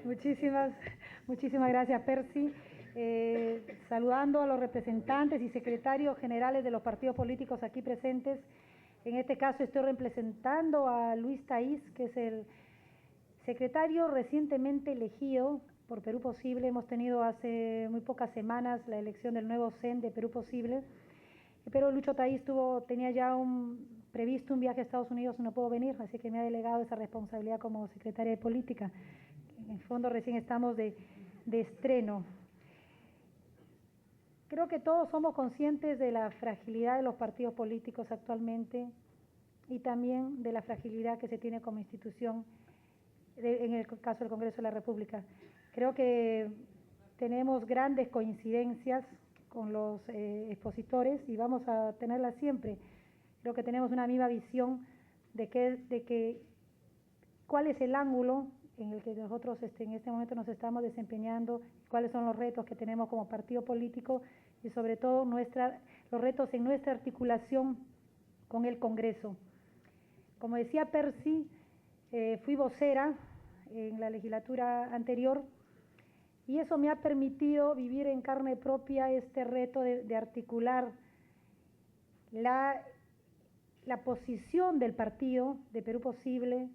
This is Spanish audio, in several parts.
Muchísimas gracias, Percy. Saludando a los representantes y secretarios generales de los partidos políticos aquí presentes. En este caso estoy representando a Luis Taís, que es el secretario recientemente elegido por Perú Posible. Hemos tenido hace muy pocas semanas la elección del nuevo CEN de Perú Posible, pero Lucho Taís tenía ya previsto un viaje a Estados Unidos y no pudo venir, así que me ha delegado esa responsabilidad como secretaria de política. En el fondo recién estamos de estreno. Creo que todos somos conscientes de la fragilidad de los partidos políticos actualmente y también de la fragilidad que se tiene como institución en el caso del Congreso de la República. Creo que tenemos grandes coincidencias con los expositores y vamos a tenerlas siempre. Creo que tenemos una misma visión de cuál es el ángulo en el que nosotros en este momento nos estamos desempeñando, cuáles son los retos que tenemos como partido político y sobre todo los retos en nuestra articulación con el Congreso. Como decía Percy, fui vocera en la legislatura anterior y eso me ha permitido vivir en carne propia este reto de articular la posición del partido de Perú Posible,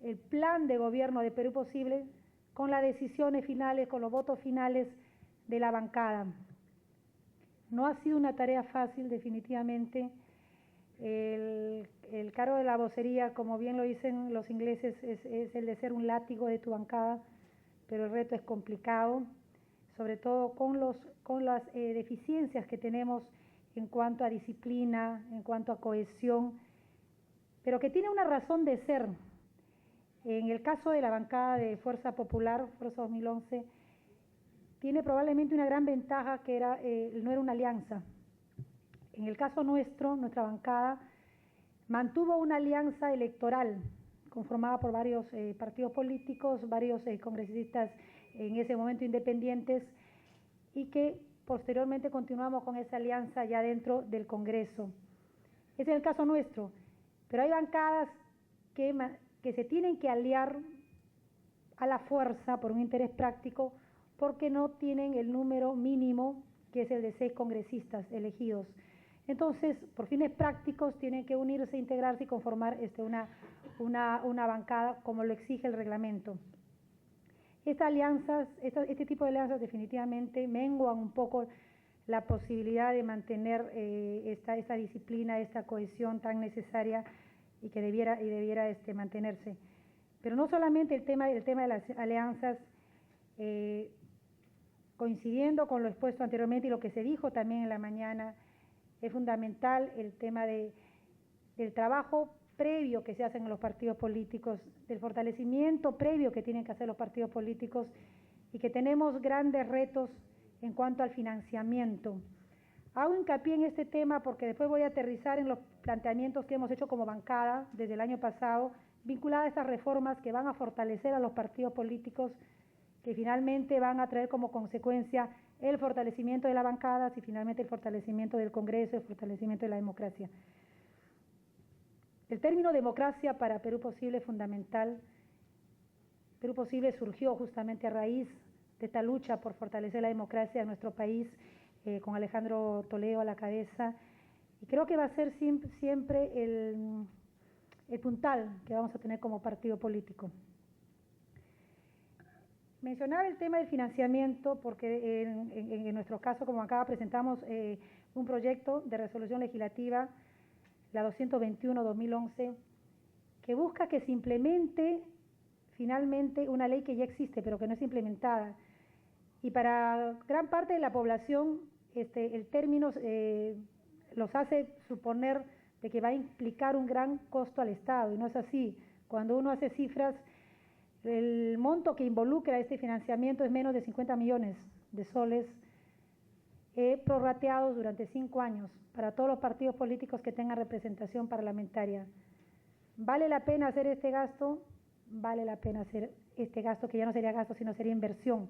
el plan de gobierno de Perú Posible, con las decisiones finales, con los votos finales de la bancada. No ha sido una tarea fácil, definitivamente. El cargo de la vocería, como bien lo dicen los ingleses, es el de ser un látigo de tu bancada, pero el reto es complicado, sobre todo con las deficiencias que tenemos en cuanto a disciplina, en cuanto a cohesión, pero que tiene una razón de ser. En el caso de la bancada de Fuerza Popular, Fuerza 2011, tiene probablemente una gran ventaja que no era una alianza. En el caso nuestro, nuestra bancada mantuvo una alianza electoral conformada por varios partidos políticos, varios congresistas en ese momento independientes y que posteriormente continuamos con esa alianza ya dentro del Congreso. Ese es el caso nuestro, pero hay bancadas que se tienen que aliar a la fuerza por un interés práctico porque no tienen el número mínimo que es el de 6 congresistas elegidos. Entonces, por fines prácticos, tienen que unirse, integrarse y conformar una bancada como lo exige el reglamento. Este tipo de alianzas definitivamente menguan un poco la posibilidad de mantener esta disciplina, esta cohesión tan necesaria y que debiera mantenerse. Pero no solamente el tema de las alianzas, coincidiendo con lo expuesto anteriormente y lo que se dijo también en la mañana, es fundamental el tema del trabajo previo que se hace en los partidos políticos, del fortalecimiento previo que tienen que hacer los partidos políticos y que tenemos grandes retos en cuanto al financiamiento. Hago hincapié en este tema porque después voy a aterrizar en los planteamientos que hemos hecho como bancada desde el año pasado, vinculadas a estas reformas que van a fortalecer a los partidos políticos, que finalmente van a traer como consecuencia el fortalecimiento de las bancadas y finalmente el fortalecimiento del Congreso, el fortalecimiento de la democracia. El término democracia para Perú Posible es fundamental. Perú Posible surgió justamente a raíz de esta lucha por fortalecer la democracia en nuestro país, con Alejandro Toledo a la cabeza, y creo que va a ser siempre el puntal que vamos a tener como partido político. Mencionaba el tema del financiamiento porque en nuestro caso, como acá presentamos un proyecto de resolución legislativa, la 221-2011, que busca que se implemente finalmente una ley que ya existe, pero que no es implementada. Y para gran parte de la población, el término los hace suponer de que va a implicar un gran costo al Estado, y no es así. Cuando uno hace cifras, el monto que involucra este financiamiento es menos de 50 millones de soles, prorrateados durante 5 años para todos los partidos políticos que tengan representación parlamentaria. ¿Vale la pena hacer este gasto? Vale la pena hacer este gasto, que ya no sería gasto, sino sería inversión,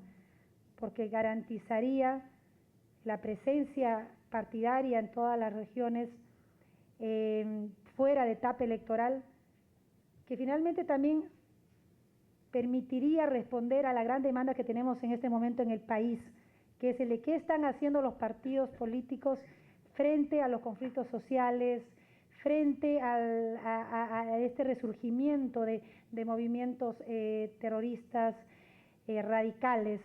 porque garantizaría la presencia partidaria en todas las regiones, fuera de etapa electoral, que finalmente también permitiría responder a la gran demanda que tenemos en este momento en el país, que es el de qué están haciendo los partidos políticos frente a los conflictos sociales, frente a este resurgimiento de movimientos terroristas radicales.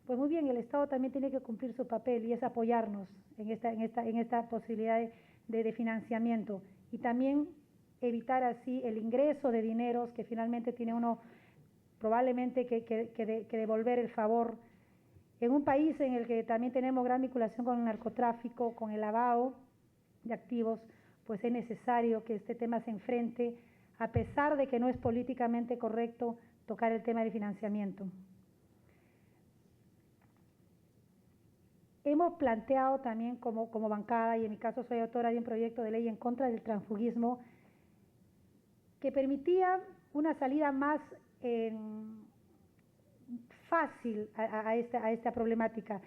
Pues muy bien, el Estado también tiene que cumplir su papel y es apoyarnos en esta posibilidad de financiamiento y también evitar así el ingreso de dineros que finalmente tiene uno probablemente que devolver el favor. En un país en el que también tenemos gran vinculación con el narcotráfico, con el lavado de activos, pues es necesario que este tema se enfrente, a pesar de que no es políticamente correcto tocar el tema del financiamiento. Hemos planteado también como bancada, y en mi caso soy autora de un proyecto de ley en contra del transfugismo, que permitía una salida más fácil a esta problemática.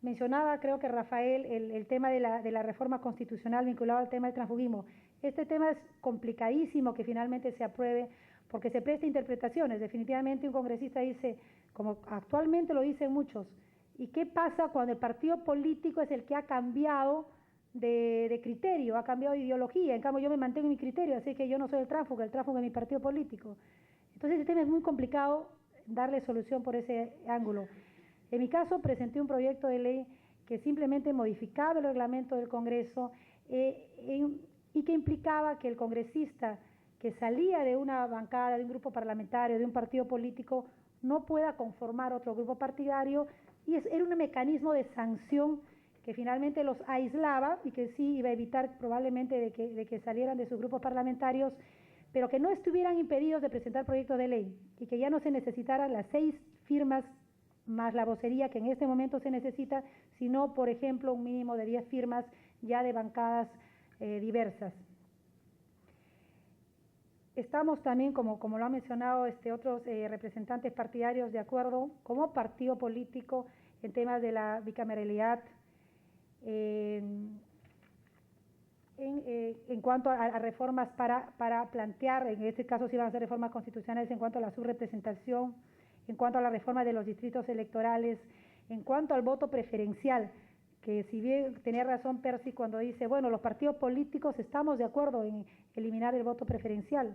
Mencionaba, creo que Rafael, el tema de la reforma constitucional vinculado al tema del transfugismo. Este tema es complicadísimo que finalmente se apruebe porque se presta interpretaciones. Definitivamente un congresista dice, como actualmente lo dicen muchos, ¿y qué pasa cuando el partido político es el que ha cambiado de criterio, ha cambiado de ideología? En cambio yo me mantengo en mi criterio, así que yo no soy el tránsfuga es mi partido político. Entonces el tema es muy complicado darle solución por ese ángulo. En mi caso presenté un proyecto de ley que simplemente modificaba el reglamento del Congreso y que implicaba que el congresista que salía de una bancada, de un grupo parlamentario, de un partido político, no pueda conformar otro grupo partidario, y era un mecanismo de sanción que finalmente los aislaba y que sí iba a evitar probablemente de que salieran de sus grupos parlamentarios, pero que no estuvieran impedidos de presentar proyectos de ley y que ya no se necesitaran las 6 firmas más la vocería que en este momento se necesita, sino, por ejemplo, un mínimo de 10 firmas ya de bancadas diversas. Estamos también, como lo han mencionado otros representantes partidarios, de acuerdo como partido político en temas de la bicameralidad, en cuanto a reformas para plantear, en este caso sí van a ser reformas constitucionales en cuanto a la subrepresentación, en cuanto a la reforma de los distritos electorales, en cuanto al voto preferencial, que si bien tenía razón Percy cuando dice, bueno, los partidos políticos estamos de acuerdo en eliminar el voto preferencial.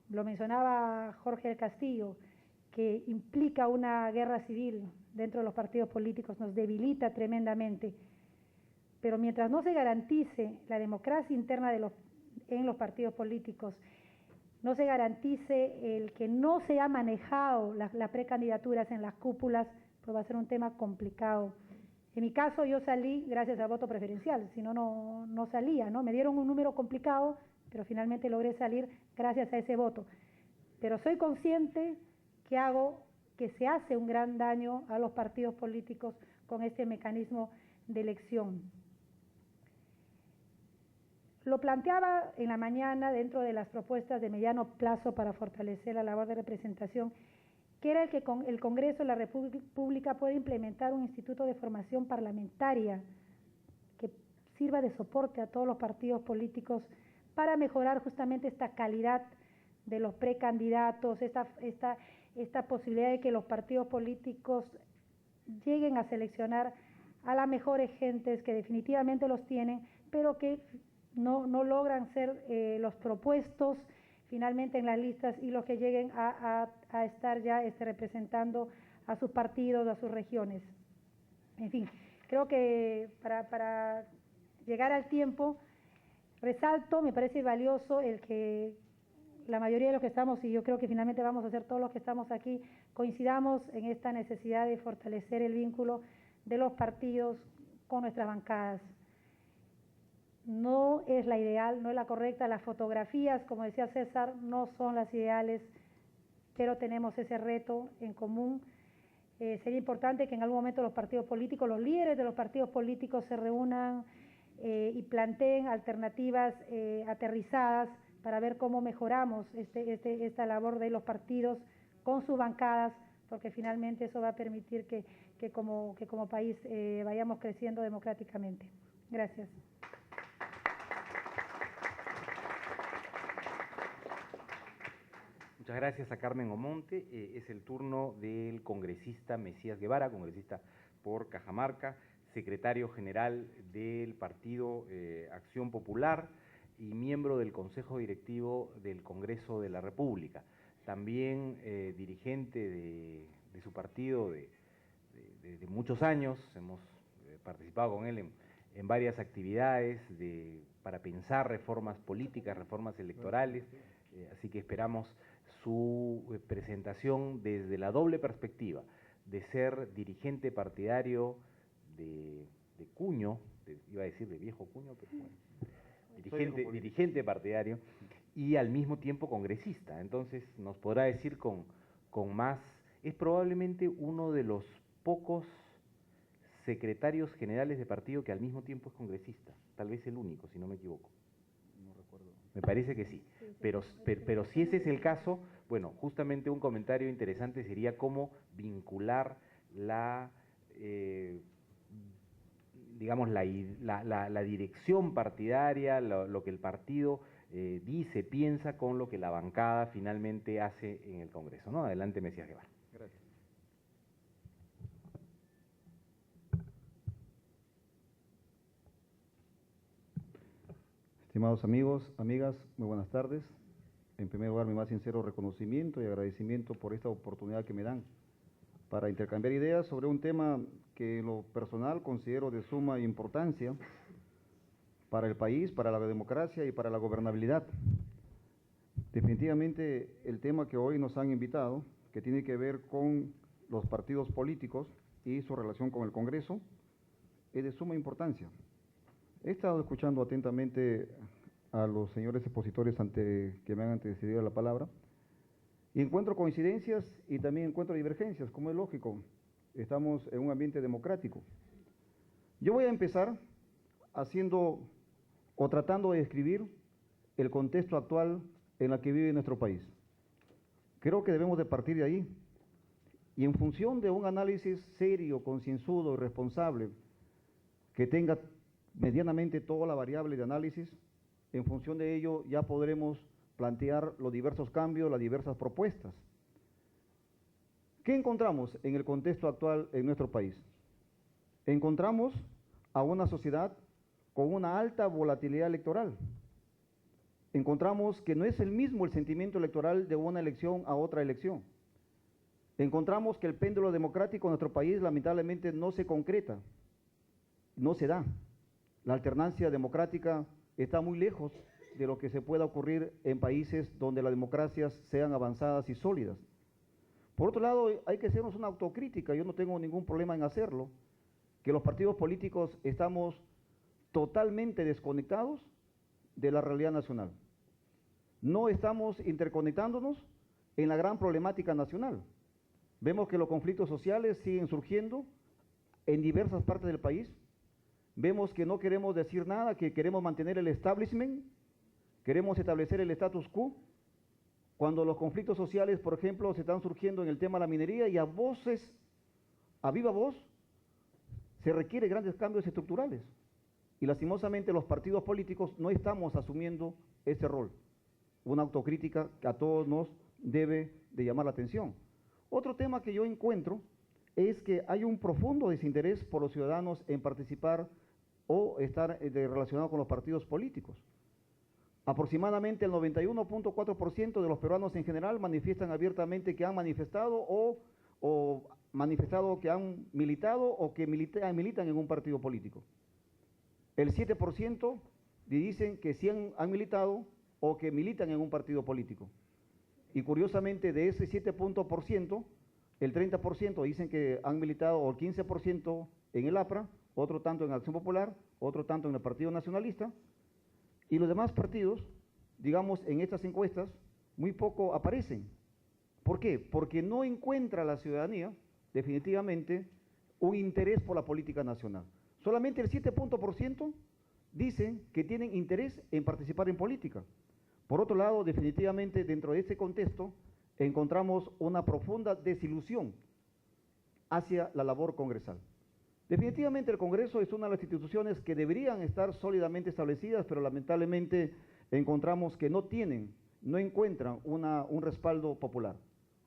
Lo mencionaba Jorge del Castillo, que implica una guerra civil dentro de los partidos políticos, nos debilita tremendamente. Pero mientras no se garantice la democracia interna en los partidos políticos, no se garantice el que no se ha manejado las precandidaturas en las cúpulas, pues va a ser un tema complicado. En mi caso yo salí gracias al voto preferencial, si no, no salía, ¿no? Me dieron un número complicado, pero finalmente logré salir gracias a ese voto. Pero soy consciente que se hace un gran daño a los partidos políticos con este mecanismo de elección. Lo planteaba en la mañana dentro de las propuestas de mediano plazo para fortalecer la labor de representación, que era el que el Congreso de la República puede implementar un instituto de formación parlamentaria que sirva de soporte a todos los partidos políticos para mejorar justamente esta calidad de los precandidatos, esta posibilidad de que los partidos políticos lleguen a seleccionar a las mejores gentes que definitivamente los tienen, pero que no logran ser los propuestos finalmente en las listas y los que lleguen a estar ya representando a sus partidos, a sus regiones. En fin, creo que para llegar al tiempo, resalto, me parece valioso el que la mayoría de los que estamos, y yo creo que finalmente vamos a ser todos los que estamos aquí, coincidamos en esta necesidad de fortalecer el vínculo de los partidos con nuestras bancadas. No es la ideal, no es la correcta, las fotografías, como decía César, no son las ideales, pero tenemos ese reto en común. Sería importante que en algún momento los partidos políticos, los líderes de los partidos políticos se reúnan y planteen alternativas aterrizadas para ver cómo mejoramos esta labor de los partidos con sus bancadas, porque finalmente eso va a permitir que como país vayamos creciendo democráticamente. Gracias. Muchas gracias a Carmen Omonte. Es el turno del congresista Mesías Guevara, congresista por Cajamarca, secretario general del Partido Acción Popular y miembro del Consejo Directivo del Congreso de la República. También dirigente de su partido de muchos años. Hemos participado con él en varias actividades para pensar reformas políticas, reformas electorales, así que esperamos su presentación desde la doble perspectiva de ser dirigente partidario de cuño, iba a decir de viejo cuño, pero bueno, dirigente partidario y al mismo tiempo congresista. Entonces nos podrá decir con más, es probablemente uno de los pocos secretarios generales de partido que al mismo tiempo es congresista, tal vez el único, si no me equivoco. No recuerdo. Me parece que sí, pero si ese es el caso, bueno, justamente un comentario interesante sería cómo vincular digamos, la dirección partidaria, lo que el partido dice, piensa, con lo que la bancada finalmente hace en el Congreso, ¿no? Adelante, Mesías Guevara. Gracias. Estimados amigos, amigas, muy buenas tardes. En primer lugar, mi más sincero reconocimiento y agradecimiento por esta oportunidad que me dan para intercambiar ideas sobre un tema que en lo personal considero de suma importancia para el país, para la democracia y para la gobernabilidad. Definitivamente el tema que hoy nos han invitado, que tiene que ver con los partidos políticos y su relación con el Congreso, es de suma importancia. He estado escuchando atentamente a los señores expositores que me han antecedido la palabra y encuentro coincidencias y también encuentro divergencias, como es lógico. Estamos en un ambiente democrático. Yo voy a empezar haciendo o tratando de describir el contexto actual en el que vive nuestro país. Creo que debemos de partir de ahí y en función de un análisis serio, concienzudo y responsable que tenga medianamente toda la variable de análisis, en función de ello ya podremos plantear los diversos cambios, las diversas propuestas. ¿Qué encontramos en el contexto actual en nuestro país? Encontramos a una sociedad con una alta volatilidad electoral. Encontramos que no es el mismo el sentimiento electoral de una elección a otra elección. Encontramos que el péndulo democrático en nuestro país lamentablemente no se concreta, no se da. La alternancia democrática está muy lejos de lo que se pueda ocurrir en países donde las democracias sean avanzadas y sólidas. Por otro lado, hay que hacernos una autocrítica, yo no tengo ningún problema en hacerlo, que los partidos políticos estamos totalmente desconectados de la realidad nacional. No estamos interconectándonos en la gran problemática nacional. Vemos que los conflictos sociales siguen surgiendo en diversas partes del país. Vemos que no queremos decir nada, que queremos mantener el establishment, queremos establecer el status quo, cuando los conflictos sociales, por ejemplo, se están surgiendo en el tema de la minería y a viva voz, se requieren grandes cambios estructurales. Y lastimosamente los partidos políticos no estamos asumiendo ese rol. Una autocrítica que a todos nos debe de llamar la atención. Otro tema que yo encuentro es que hay un profundo desinterés por los ciudadanos en participar o estar relacionado con los partidos políticos. Aproximadamente el 91.4% de los peruanos en general manifiestan abiertamente que han manifestado o manifestado que han militado o que militan en un partido político. El 7% dicen que sí han militado o que militan en un partido político. Y curiosamente de ese 7%, el 30% dicen que han militado, o el 15% en el APRA, otro tanto en Acción Popular, otro tanto en el Partido Nacionalista, y los demás partidos, digamos, en estas encuestas, muy poco aparecen. ¿Por qué? Porque no encuentra la ciudadanía, definitivamente, un interés por la política nacional. Solamente el 7% dicen que tienen interés en participar en política. Por otro lado, definitivamente, dentro de este contexto, encontramos una profunda desilusión hacia la labor congresal. Definitivamente el Congreso es una de las instituciones que deberían estar sólidamente establecidas, pero lamentablemente encontramos que no tienen no encuentran un respaldo popular,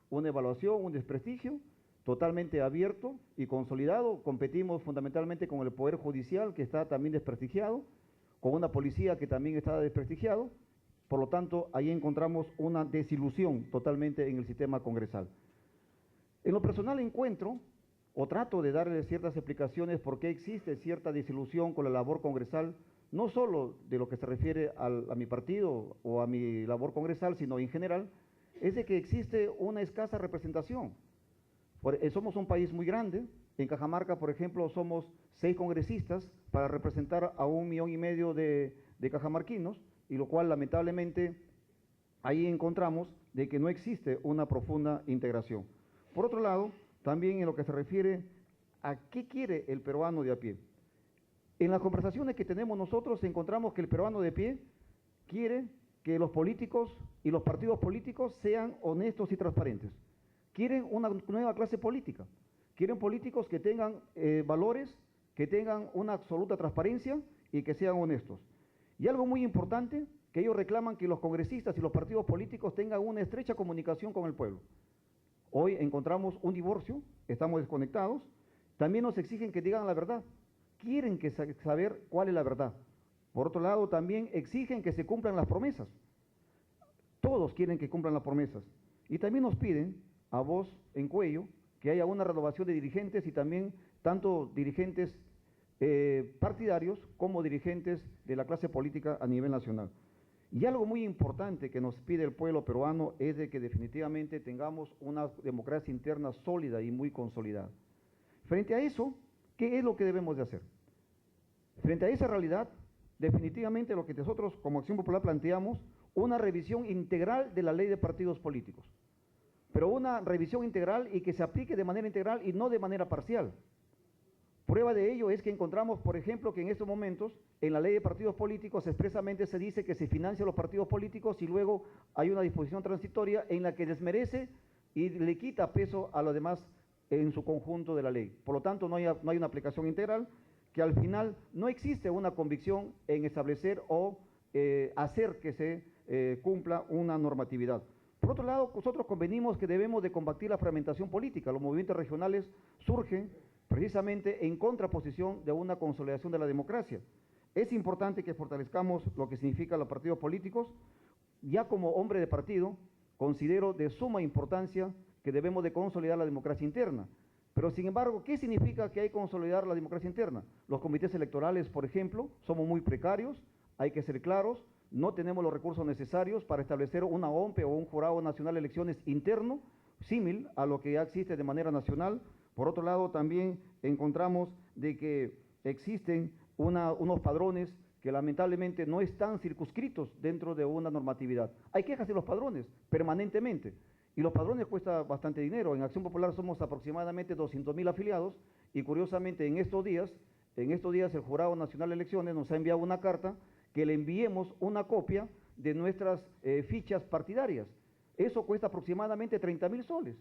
una evaluación, un desprestigio totalmente abierto y consolidado. Competimos fundamentalmente con el Poder Judicial, que está también desprestigiado, con una policía que también está desprestigiado. Por lo tanto, ahí encontramos una desilusión totalmente en el sistema congresal. En lo personal encuentro, o trato de darle ciertas explicaciones por qué existe cierta desilusión con la labor congresal, no solo de lo que se refiere a mi partido o a mi labor congresal, sino en general, es de que existe una escasa representación. Somos un país muy grande. En Cajamarca, por ejemplo, somos 6 congresistas para representar a 1,5 millones de cajamarquinos, y lo cual lamentablemente ahí encontramos de que no existe una profunda integración. Por otro lado, también en lo que se refiere a qué quiere el peruano de a pie. En las conversaciones que tenemos nosotros encontramos que el peruano de pie quiere que los políticos y los partidos políticos sean honestos y transparentes. Quieren una nueva clase política. Quieren políticos que tengan valores, que tengan una absoluta transparencia y que sean honestos. Y algo muy importante, que ellos reclaman que los congresistas y los partidos políticos tengan una estrecha comunicación con el pueblo. Hoy encontramos un divorcio, estamos desconectados. También nos exigen que digan la verdad. Quieren saber cuál es la verdad. Por otro lado, también exigen que se cumplan las promesas. Todos quieren que cumplan las promesas. Y también nos piden, a voz en cuello, que haya una renovación de dirigentes, y también tanto dirigentes partidarios como dirigentes de la clase política a nivel nacional. Y algo muy importante que nos pide el pueblo peruano es de que definitivamente tengamos una democracia interna sólida y muy consolidada. Frente a eso, ¿qué es lo que debemos de hacer? Frente a esa realidad, definitivamente lo que nosotros como Acción Popular planteamos, una revisión integral de la ley de partidos políticos, pero una revisión integral y que se aplique de manera integral y no de manera parcial. Prueba de ello es que encontramos, por ejemplo, que en estos momentos, en la ley de partidos políticos, expresamente se dice que se financian los partidos políticos, y luego hay una disposición transitoria en la que desmerece y le quita peso a lo demás en su conjunto de la ley. Por lo tanto, no hay una aplicación integral, que al final no existe una convicción en establecer o hacer que se cumpla una normatividad. Por otro lado, nosotros convenimos que debemos de combatir la fragmentación política. Los movimientos regionales surgen precisamente en contraposición de una consolidación de la democracia. Es importante que fortalezcamos lo que significan los partidos políticos. Ya como hombre de partido, considero de suma importancia que debemos de consolidar la democracia interna. Pero sin embargo, ¿qué significa que hay que consolidar la democracia interna? Los comités electorales, por ejemplo, somos muy precarios, hay que ser claros, no tenemos los recursos necesarios para establecer una OMPE o un Jurado Nacional de Elecciones interno, símil a lo que ya existe de manera nacional. Por otro lado, también encontramos de que existen unos padrones que lamentablemente no están circunscritos dentro de una normatividad. Hay quejas de los padrones permanentemente, y los padrones cuestan bastante dinero. En Acción Popular somos aproximadamente 200.000 afiliados, y curiosamente en estos días el Jurado Nacional de Elecciones nos ha enviado una carta que le enviemos una copia de nuestras fichas partidarias. Eso cuesta aproximadamente 30.000 soles.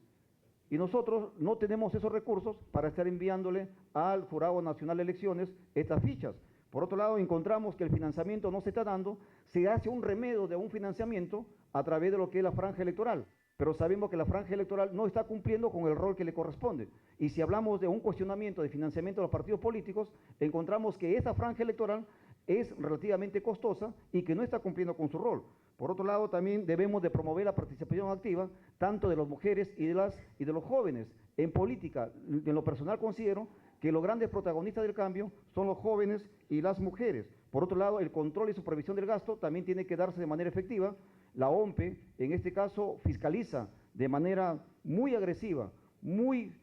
Y nosotros no tenemos esos recursos para estar enviándole al Jurado Nacional de Elecciones estas fichas. Por otro lado, encontramos que el financiamiento no se está dando, se hace un remedio de un financiamiento a través de lo que es la franja electoral, pero sabemos que la franja electoral no está cumpliendo con el rol que le corresponde. Y si hablamos de un cuestionamiento de financiamiento de los partidos políticos, encontramos que esa franja electoral es relativamente costosa y que no está cumpliendo con su rol. Por otro lado, también debemos de promover la participación activa tanto de las mujeres y de los jóvenes en política. En lo personal considero que los grandes protagonistas del cambio son los jóvenes y las mujeres. Por otro lado, el control y supervisión del gasto también tiene que darse de manera efectiva. La OMPE, en este caso, fiscaliza de manera muy agresiva, muy,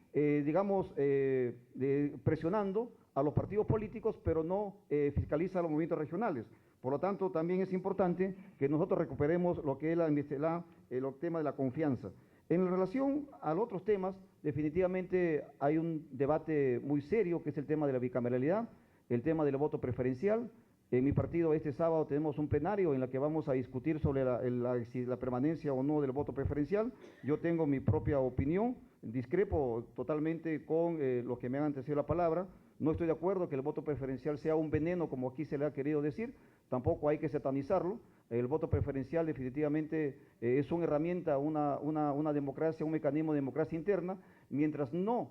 presionando a los partidos políticos, pero no fiscaliza a los movimientos regionales. Por lo tanto, también es importante que nosotros recuperemos lo que es el tema de la confianza. En relación a los otros temas, definitivamente hay un debate muy serio, que es el tema de la bicameralidad, el tema del voto preferencial. En mi partido este sábado tenemos un plenario en el que vamos a discutir sobre la permanencia o no del voto preferencial. Yo tengo mi propia opinión, discrepo totalmente con los que me han antecedido la palabra. No estoy de acuerdo que el voto preferencial sea un veneno, como aquí se le ha querido decir. Tampoco hay que satanizarlo. El voto preferencial definitivamente es una herramienta, una democracia, un mecanismo de democracia interna, mientras no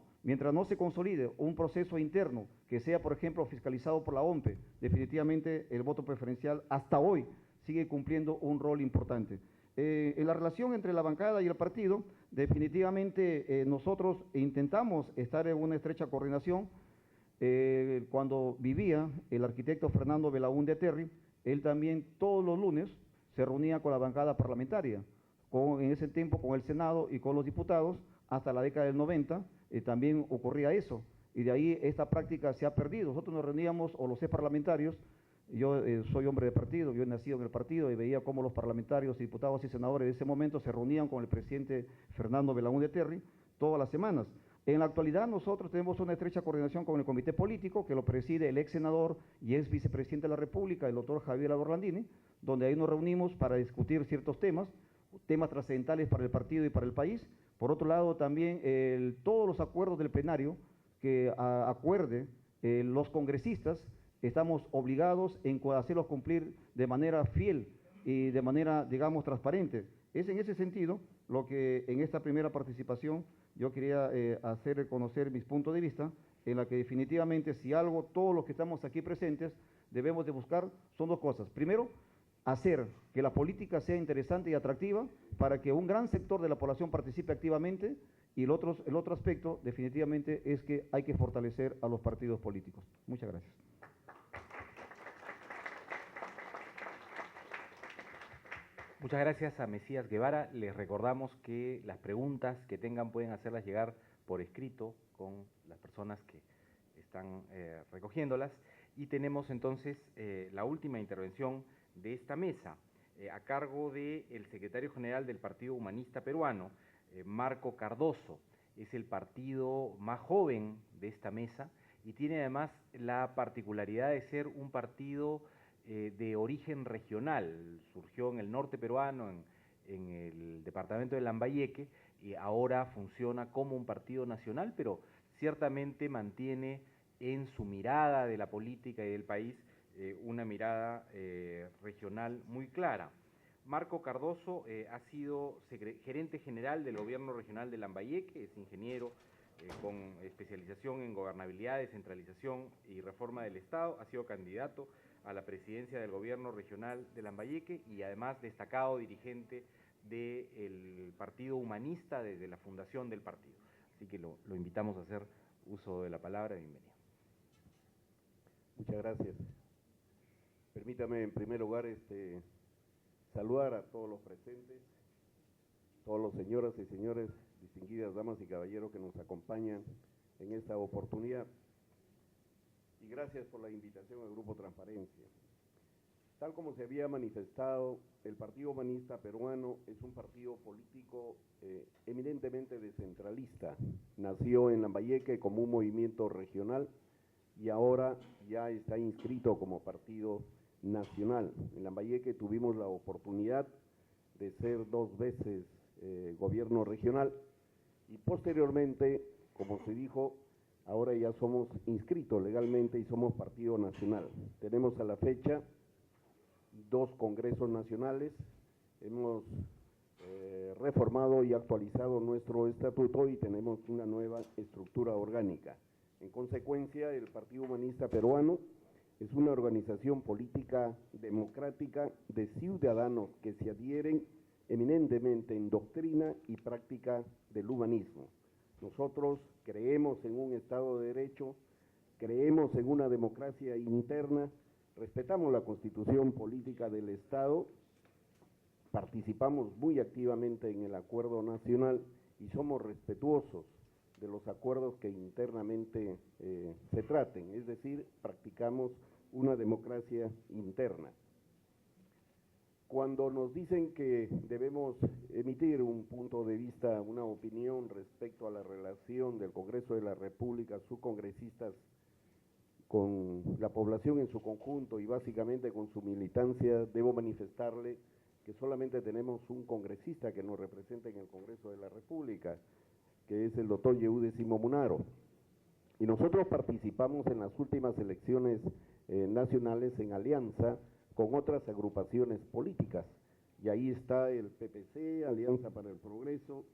se consolide un proceso interno que sea, por ejemplo, fiscalizado por la OMPE, definitivamente el voto preferencial hasta hoy sigue cumpliendo un rol importante. En la relación entre la bancada y el partido, definitivamente nosotros intentamos estar en una estrecha coordinación. Cuando vivía el arquitecto Fernando Belaúnde Terry, él también todos los lunes se reunía con la bancada parlamentaria, en ese tiempo con el Senado y con los diputados, hasta la década del 90 también ocurría eso, y de ahí esta práctica se ha perdido. Nosotros nos reuníamos, o los parlamentarios, yo soy hombre de partido, yo he nacido en el partido y veía cómo los parlamentarios, diputados y senadores de ese momento se reunían con el presidente Fernando Belaúnde Terry todas las semanas. En la actualidad nosotros tenemos una estrecha coordinación con el comité político que lo preside el ex senador y ex vicepresidente de la República, el doctor Javier Orlandini, donde ahí nos reunimos para discutir ciertos temas trascendentales para el partido y para el país. Por otro lado, también todos los acuerdos del plenario que acuerde los congresistas, estamos obligados en hacerlos cumplir de manera fiel y de manera, digamos, transparente. Es en ese sentido lo que en esta primera participación yo quería hacer conocer mis puntos de vista, en la que definitivamente si algo, todos los que estamos aquí presentes, debemos de buscar son dos cosas. Primero, hacer que la política sea interesante y atractiva para que un gran sector de la población participe activamente, y el otro aspecto definitivamente es que hay que fortalecer a los partidos políticos. Muchas gracias. Muchas gracias a Mesías Guevara. Les recordamos que las preguntas que tengan pueden hacerlas llegar por escrito con las personas que están recogiéndolas. Y tenemos entonces la última intervención de esta mesa, a cargo del secretario general del Partido Humanista Peruano, Marco Cardoso. Es el partido más joven de esta mesa y tiene además la particularidad de ser un partido de origen regional. Surgió en el norte peruano, en el departamento de Lambayeque, y ahora funciona como un partido nacional, pero ciertamente mantiene en su mirada de la política y del país una mirada regional muy clara. Marco Cardoso ha sido gerente general del gobierno regional de Lambayeque, es ingeniero con especialización en gobernabilidad, descentralización y reforma del Estado, ha sido candidato a la presidencia del gobierno regional de Lambayeque y además destacado dirigente del Partido Humanista desde la fundación del partido. Así que lo invitamos a hacer uso de la palabra. Bienvenido. Muchas gracias. Permítame en primer lugar saludar a todos los presentes, todos los señoras y señores, distinguidas damas y caballeros que nos acompañan en esta oportunidad. Y gracias por la invitación al Grupo Transparencia. Tal como se había manifestado, el Partido Humanista Peruano es un partido político eminentemente descentralista. Nació en Lambayeque como un movimiento regional y ahora ya está inscrito como partido nacional. En Lambayeque tuvimos la oportunidad de ser 2 veces gobierno regional y posteriormente, como se dijo, ahora ya somos inscritos legalmente y somos partido nacional. Tenemos a la fecha 2 congresos nacionales, hemos reformado y actualizado nuestro estatuto y tenemos una nueva estructura orgánica. En consecuencia, el Partido Humanista Peruano es una organización política democrática de ciudadanos que se adhieren eminentemente en doctrina y práctica del humanismo. Nosotros creemos en un Estado de Derecho, creemos en una democracia interna, respetamos la Constitución política del Estado, participamos muy activamente en el acuerdo nacional y somos respetuosos de los acuerdos que internamente se traten, es decir, practicamos una democracia interna. Cuando nos dicen que debemos emitir un punto de vista, una opinión respecto a la relación del Congreso de la República, sus congresistas, con la población en su conjunto y básicamente con su militancia, debo manifestarle que solamente tenemos un congresista que nos representa en el Congreso de la República, que es el doctor Yehude Simo Munaro. Y nosotros participamos en las últimas elecciones nacionales en alianza con otras agrupaciones políticas. Y ahí está el PPC, Alianza para el Progreso,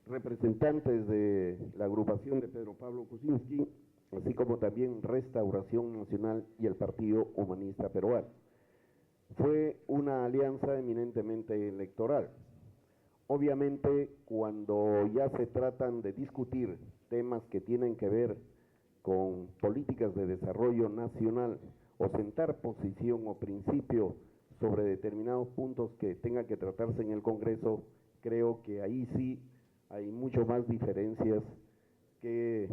representantes de la agrupación de Pedro Pablo Kuczynski, así como también Restauración Nacional y el Partido Humanista Peruano. Fue una alianza eminentemente electoral. Obviamente, cuando ya se tratan de discutir temas que tienen que ver con políticas de desarrollo nacional o sentar posición o principio sobre determinados puntos que tengan que tratarse en el Congreso, creo que ahí sí hay mucho más diferencias que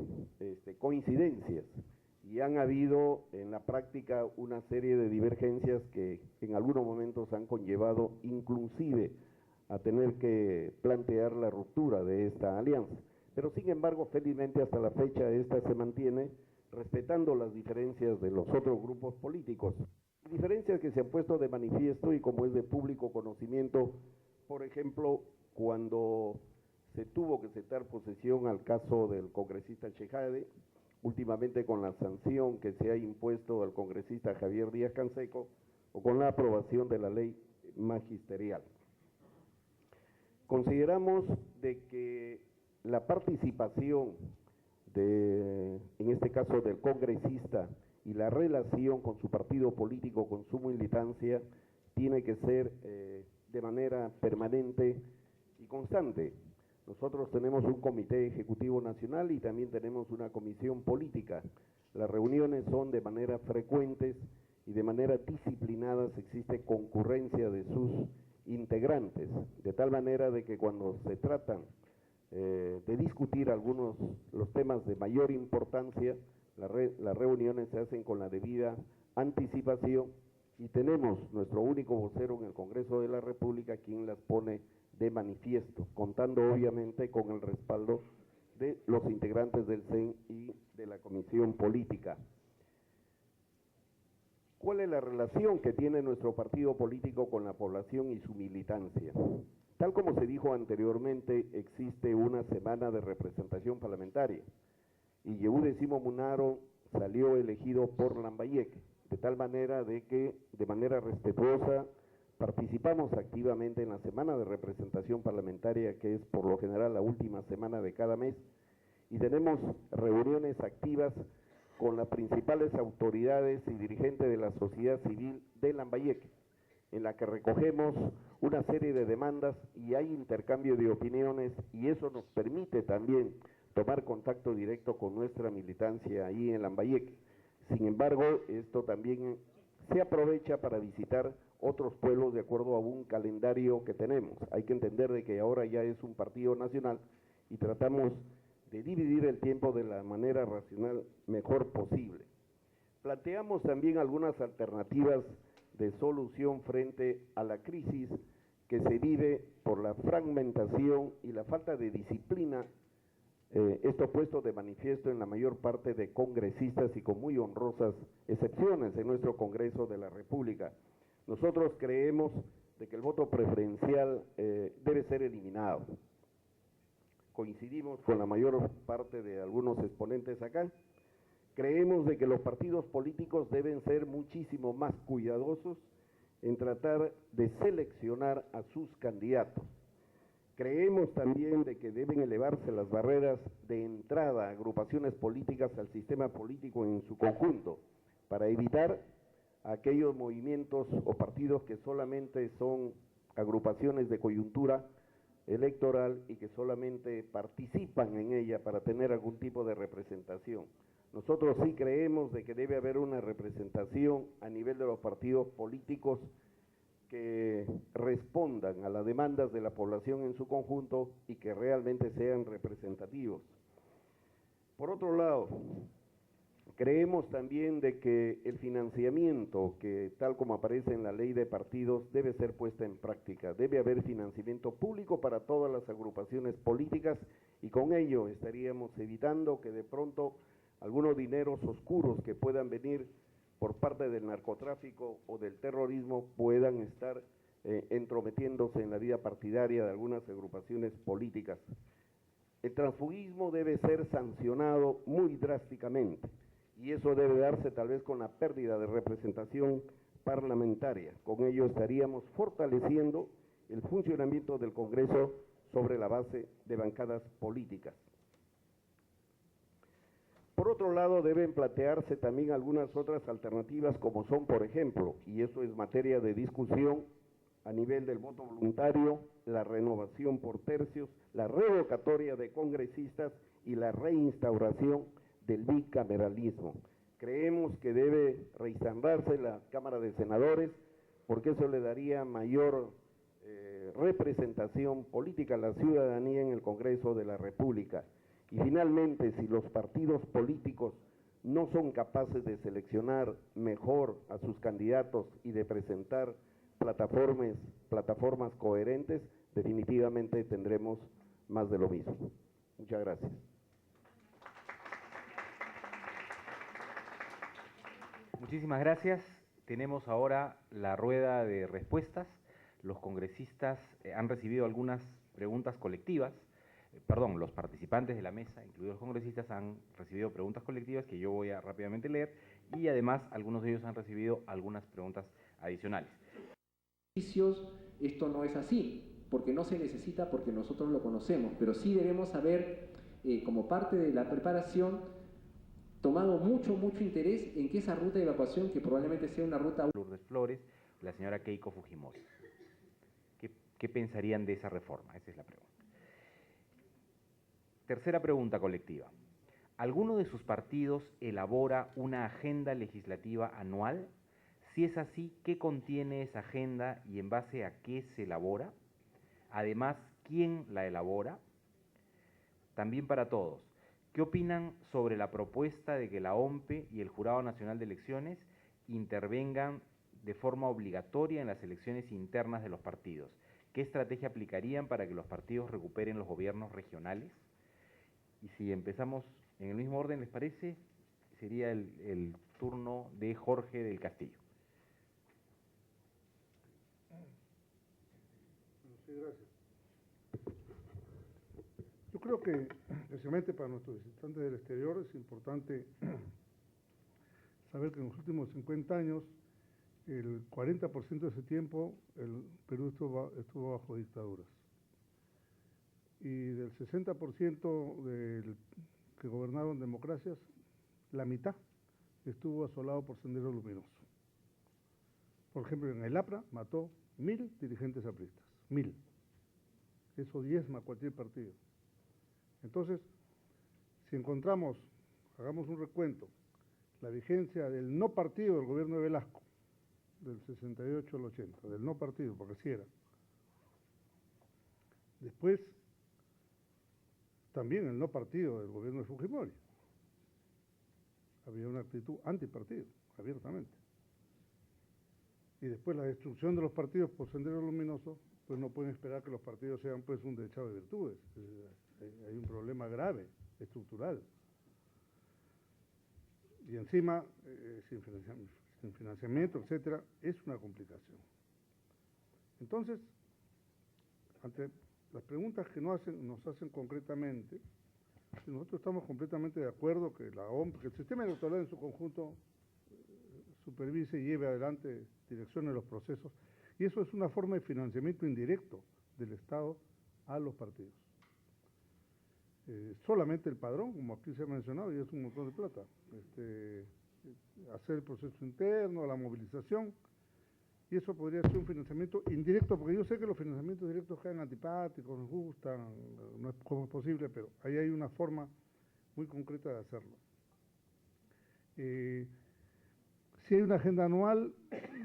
coincidencias. Y han habido en la práctica una serie de divergencias que en algunos momentos han conllevado inclusive a tener que plantear la ruptura de esta alianza. Pero sin embargo, felizmente hasta la fecha esta se mantiene respetando las diferencias de los otros grupos políticos. Diferencias que se han puesto de manifiesto y como es de público conocimiento, por ejemplo, cuando se tuvo que sentar posesión al caso del congresista Chejade, últimamente con la sanción que se ha impuesto al congresista Javier Díaz Canseco, o con la aprobación de la ley magisterial. Consideramos de que la participación en este caso del congresista y la relación con su partido político, con su militancia, tiene que ser de manera permanente y constante. Nosotros tenemos un comité ejecutivo nacional y también tenemos una comisión política. Las reuniones son de manera frecuentes y de manera disciplinada, existe concurrencia de sus integrantes, de tal manera de que cuando se tratan de discutir los temas de mayor importancia, las reuniones se hacen con la debida anticipación y tenemos nuestro único vocero en el Congreso de la República quien las pone de manifiesto, contando obviamente con el respaldo de los integrantes del CEN y de la Comisión Política. ¿Cuál es la relación que tiene nuestro partido político con la población y su militancia? Tal como se dijo anteriormente, existe una semana de representación parlamentaria y Yehude Simo Munaro salió elegido por Lambayeque, de tal manera de que, de manera respetuosa, participamos activamente en la semana de representación parlamentaria, que es por lo general la última semana de cada mes, y tenemos reuniones activas con las principales autoridades y dirigentes de la sociedad civil de Lambayeque, en la que recogemos una serie de demandas y hay intercambio de opiniones y eso nos permite también tomar contacto directo con nuestra militancia ahí en Lambayeque. Sin embargo, esto también se aprovecha para visitar otros pueblos de acuerdo a un calendario que tenemos. Hay que entender de que ahora ya es un partido nacional y tratamos de dividir el tiempo de la manera racional mejor posible. Planteamos también algunas alternativas de solución frente a la crisis que se vive por la fragmentación y la falta de disciplina, esto puesto de manifiesto en la mayor parte de congresistas y con muy honrosas excepciones en nuestro Congreso de la República. Nosotros creemos de que el voto preferencial debe ser eliminado. Coincidimos con la mayor parte de algunos exponentes acá. Creemos de que los partidos políticos deben ser muchísimo más cuidadosos en tratar de seleccionar a sus candidatos. Creemos también de que deben elevarse las barreras de entrada a agrupaciones políticas al sistema político en su conjunto, para evitar aquellos movimientos o partidos que solamente son agrupaciones de coyuntura electoral y que solamente participan en ella para tener algún tipo de representación. Nosotros sí creemos de que debe haber una representación a nivel de los partidos políticos que respondan a las demandas de la población en su conjunto y que realmente sean representativos. Por otro lado, creemos también de que el financiamiento, que tal como aparece en la ley de partidos, debe ser puesta en práctica. Debe haber financiamiento público para todas las agrupaciones políticas y con ello estaríamos evitando que de pronto algunos dineros oscuros que puedan venir por parte del narcotráfico o del terrorismo puedan estar entrometiéndose en la vida partidaria de algunas agrupaciones políticas. El transfugismo debe ser sancionado muy drásticamente y eso debe darse tal vez con la pérdida de representación parlamentaria. Con ello estaríamos fortaleciendo el funcionamiento del Congreso sobre la base de bancadas políticas. Por otro lado, deben plantearse también algunas otras alternativas, como son, por ejemplo, y eso es materia de discusión a nivel del voto voluntario, la renovación por tercios, la revocatoria de congresistas y la reinstauración del bicameralismo. Creemos que debe reinstaurarse la Cámara de Senadores, porque eso le daría mayor representación política a la ciudadanía en el Congreso de la República. Y finalmente, si los partidos políticos no son capaces de seleccionar mejor a sus candidatos y de presentar plataformas coherentes, definitivamente tendremos más de lo mismo. Muchas gracias. Muchísimas gracias. Tenemos ahora la rueda de respuestas. Los congresistas han recibido algunas preguntas colectivas. Los participantes de la mesa, incluidos los congresistas, han recibido preguntas colectivas que yo voy a rápidamente leer, y además algunos de ellos han recibido algunas preguntas adicionales. Esto no es así, porque no se necesita, porque nosotros lo conocemos, pero sí debemos haber, como parte de la preparación, tomado mucho interés en que esa ruta de evacuación, que probablemente sea una ruta... Lourdes Flores, la señora Keiko Fujimori. ¿Qué pensarían de esa reforma? Esa es la pregunta. Tercera pregunta colectiva. ¿Alguno de sus partidos elabora una agenda legislativa anual? Si es así, ¿qué contiene esa agenda y en base a qué se elabora? Además, ¿quién la elabora? También para todos, ¿qué opinan sobre la propuesta de que la OMPE y el Jurado Nacional de Elecciones intervengan de forma obligatoria en las elecciones internas de los partidos? ¿Qué estrategia aplicarían para que los partidos recuperen los gobiernos regionales? Y si empezamos en el mismo orden, ¿les parece? Sería el turno de Jorge del Castillo. Sí, gracias. Yo creo que, especialmente para nuestros visitantes del exterior, es importante saber que en los últimos 50 años, el 40% de ese tiempo, el Perú estuvo bajo dictaduras. Y del 60% que gobernaron democracias, la mitad estuvo asolado por Sendero Luminoso. Por ejemplo, en el APRA mató 1000 dirigentes apristas, 1000. Eso diezma cualquier partido. Entonces, si encontramos, hagamos un recuento, la vigencia del no partido del gobierno de Velasco, del 68 al 80, del no partido, porque sí era. Después, también el no partido del gobierno de Fujimori. Había una actitud antipartido, abiertamente. Y después la destrucción de los partidos por Sendero Luminoso, pues no pueden esperar que los partidos sean pues un derechado de virtudes. Hay un problema grave, estructural. Y encima, sin financiamiento, etcétera, es una complicación. Entonces, ante las preguntas que nos hacen concretamente, nosotros estamos completamente de acuerdo que que el sistema electoral en su conjunto supervise y lleve adelante, direccione los procesos, y eso es una forma de financiamiento indirecto del Estado a los partidos. Solamente el padrón, como aquí se ha mencionado, y es un montón de plata. Hacer el proceso interno, la movilización, y eso podría ser un financiamiento indirecto, porque yo sé que los financiamientos directos quedan antipáticos, nos gustan, no es como es posible, pero ahí hay una forma muy concreta de hacerlo. Si hay una agenda anual,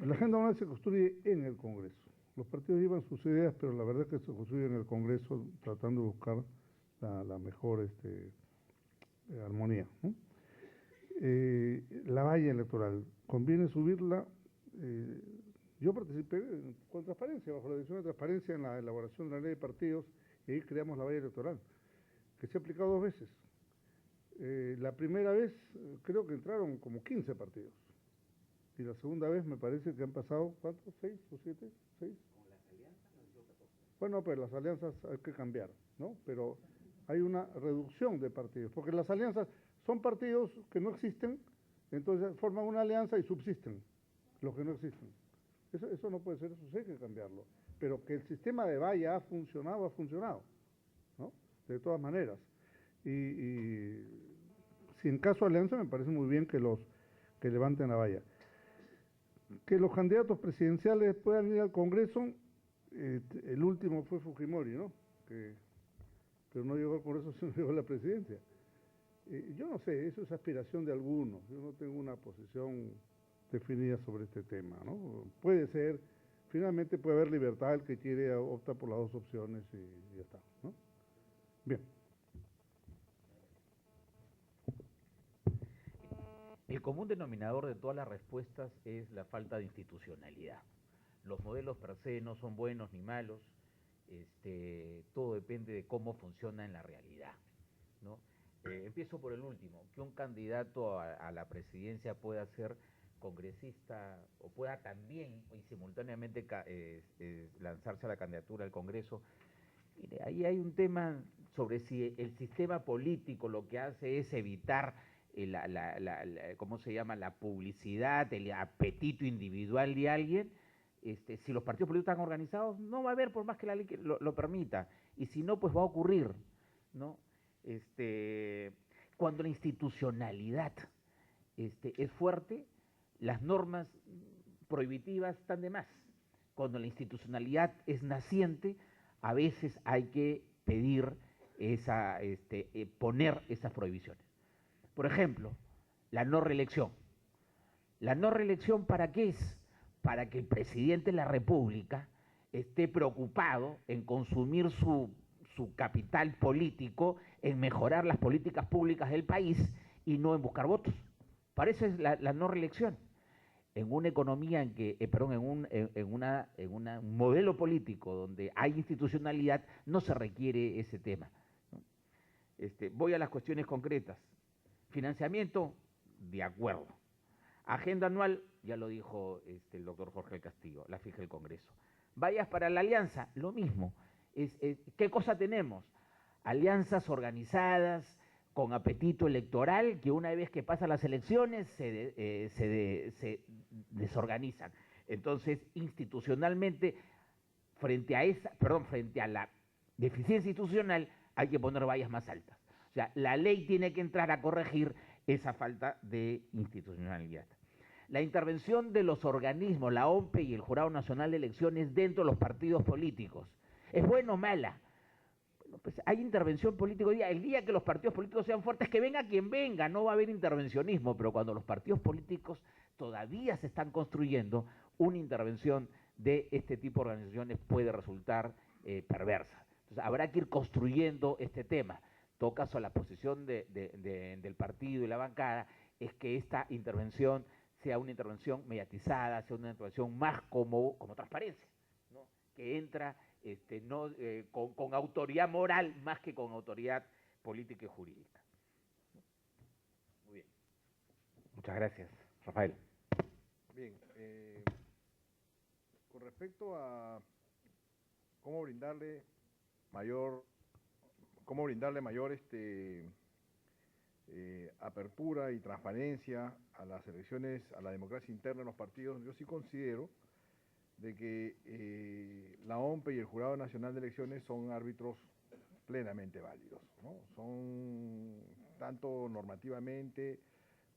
la agenda anual se construye en el Congreso. Los partidos llevan sus ideas, pero la verdad es que se construye en el Congreso tratando de buscar la mejor armonía, ¿no? La valla electoral, conviene subirla. Yo participé con transparencia, bajo la dirección de transparencia, en la elaboración de la ley de partidos, y ahí creamos la valla electoral, que se ha aplicado 2 veces. La primera vez creo que entraron como 15 partidos, y la segunda vez me parece que han pasado, ¿cuántos? ¿6 o 7? ¿6? ¿Con las alianzas? Bueno, pero las alianzas hay que cambiar, ¿no? Pero hay una reducción de partidos, porque las alianzas son partidos que no existen, Entonces forman una alianza y subsisten los que no existen. Eso no puede ser, eso sí hay que cambiarlo. Pero que el sistema de valla ha funcionado, ¿no? De todas maneras. Y si en caso de alianza me parece muy bien que levanten la valla. Que los candidatos presidenciales puedan ir al Congreso, el último fue Fujimori, ¿no? Pero no llegó al Congreso, sino llegó a la presidencia. Yo no sé, eso es aspiración de algunos, yo no tengo una posición definida sobre este tema, ¿no? Puede ser, finalmente puede haber libertad, el que quiere opta por las dos opciones y ya está, ¿no? Bien. El común denominador de todas las respuestas es la falta de institucionalidad. Los modelos per se no son buenos ni malos, todo depende de cómo funciona en la realidad, ¿no? Empiezo por el último, que un candidato a la presidencia pueda ser congresista o pueda también y simultáneamente lanzarse a la candidatura al Congreso. Mire, ahí hay un tema sobre si el sistema político lo que hace es evitar ¿cómo se llama?, la publicidad, el apetito individual de alguien. Si los partidos políticos están organizados, no va a haber, por más que la ley lo permita, y si no, pues va a ocurrir, ¿no? Cuando la institucionalidad es fuerte, las normas prohibitivas están de más. Cuando la institucionalidad es naciente, a veces hay que pedir poner esas prohibiciones. Por ejemplo, la no reelección. ¿La no reelección para qué es? Para que el presidente de la República esté preocupado en consumir su capital político, en mejorar las políticas públicas del país y no en buscar votos. Para eso es la no reelección. En una economía en un modelo político donde hay institucionalidad, no se requiere ese tema, ¿no? Voy a las cuestiones concretas. Financiamiento, de acuerdo. Agenda anual, ya lo dijo el doctor Jorge del Castillo, la fija el Congreso. Vallas para la alianza, lo mismo. ¿Qué cosa tenemos? Alianzas organizadas, con apetito electoral, que una vez que pasan las elecciones se desorganizan. Entonces, institucionalmente, frente a la deficiencia institucional, hay que poner vallas más altas. O sea, la ley tiene que entrar a corregir esa falta de institucionalidad. La intervención de los organismos, la OMPE y el Jurado Nacional de Elecciones dentro de los partidos políticos, ¿es buena o mala? Bueno, pues hay intervención política hoy día. El día que los partidos políticos sean fuertes, que venga quien venga, no va a haber intervencionismo, pero cuando los partidos políticos todavía se están construyendo, una intervención de este tipo de organizaciones puede resultar perversa. Entonces habrá que ir construyendo este tema. En todo caso, la posición del partido y la bancada es que esta intervención sea una intervención mediatizada, sea una intervención más como transparencia, ¿no? Que entra con autoridad moral más que con autoridad política y jurídica. Muy bien. Muchas gracias. Rafael. Bien, con respecto a cómo brindarle mayor apertura y transparencia a las elecciones, a la democracia interna de los partidos, yo sí considero de que la OMPE y el Jurado Nacional de Elecciones son árbitros plenamente válidos, ¿no? Son tanto normativamente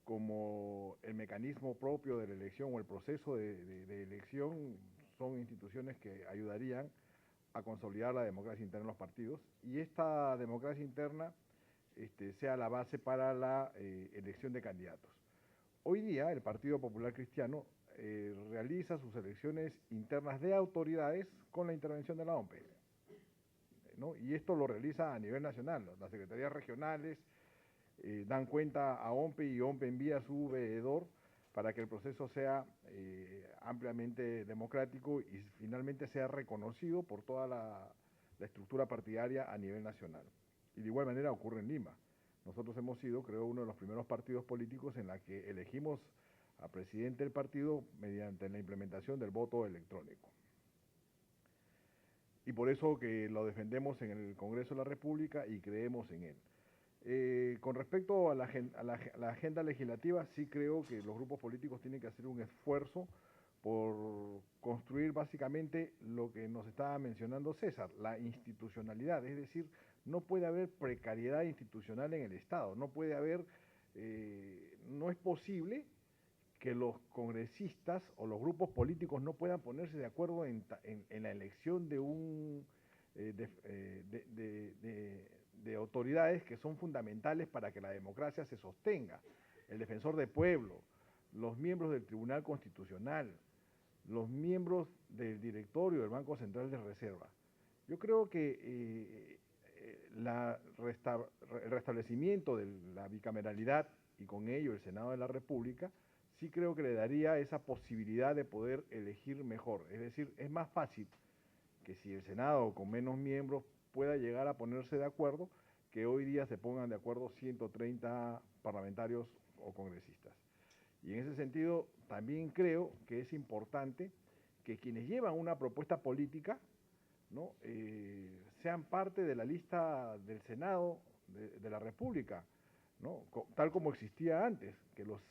como el mecanismo propio de la elección o el proceso de elección, son instituciones que ayudarían a consolidar la democracia interna de los partidos, y esta democracia interna sea la base para la elección de candidatos. Hoy día el Partido Popular Cristiano realiza sus elecciones internas de autoridades con la intervención de la OMPE, ¿no? Y esto lo realiza a nivel nacional. Las secretarías regionales dan cuenta a OMPE y OMPE envía a su veedor para que el proceso sea ampliamente democrático y finalmente sea reconocido por toda la estructura partidaria a nivel nacional. Y de igual manera ocurre en Lima. Nosotros hemos sido, creo, uno de los primeros partidos políticos en la que elegimos a presidente del partido mediante la implementación del voto electrónico. Y por eso que lo defendemos en el Congreso de la República y creemos en él. Con respecto a la agenda legislativa, sí creo que los grupos políticos tienen que hacer un esfuerzo por construir básicamente lo que nos estaba mencionando César, la institucionalidad, es decir, no puede haber precariedad institucional en el Estado, no puede haber, no es posible que los congresistas o los grupos políticos no puedan ponerse de acuerdo en la elección de de autoridades que son fundamentales para que la democracia se sostenga. El defensor del pueblo, los miembros del Tribunal Constitucional, los miembros del directorio del Banco Central de Reserva. Yo creo que el restablecimiento de la bicameralidad y con ello el Senado de la República, sí creo que le daría esa posibilidad de poder elegir mejor. Es decir, es más fácil que si el Senado con menos miembros pueda llegar a ponerse de acuerdo, que hoy día se pongan de acuerdo 130 parlamentarios o congresistas. Y en ese sentido, también creo que es importante que quienes llevan una propuesta política, ¿no? Sean parte de la lista del Senado de la República, ¿no? Tal como existía antes, que los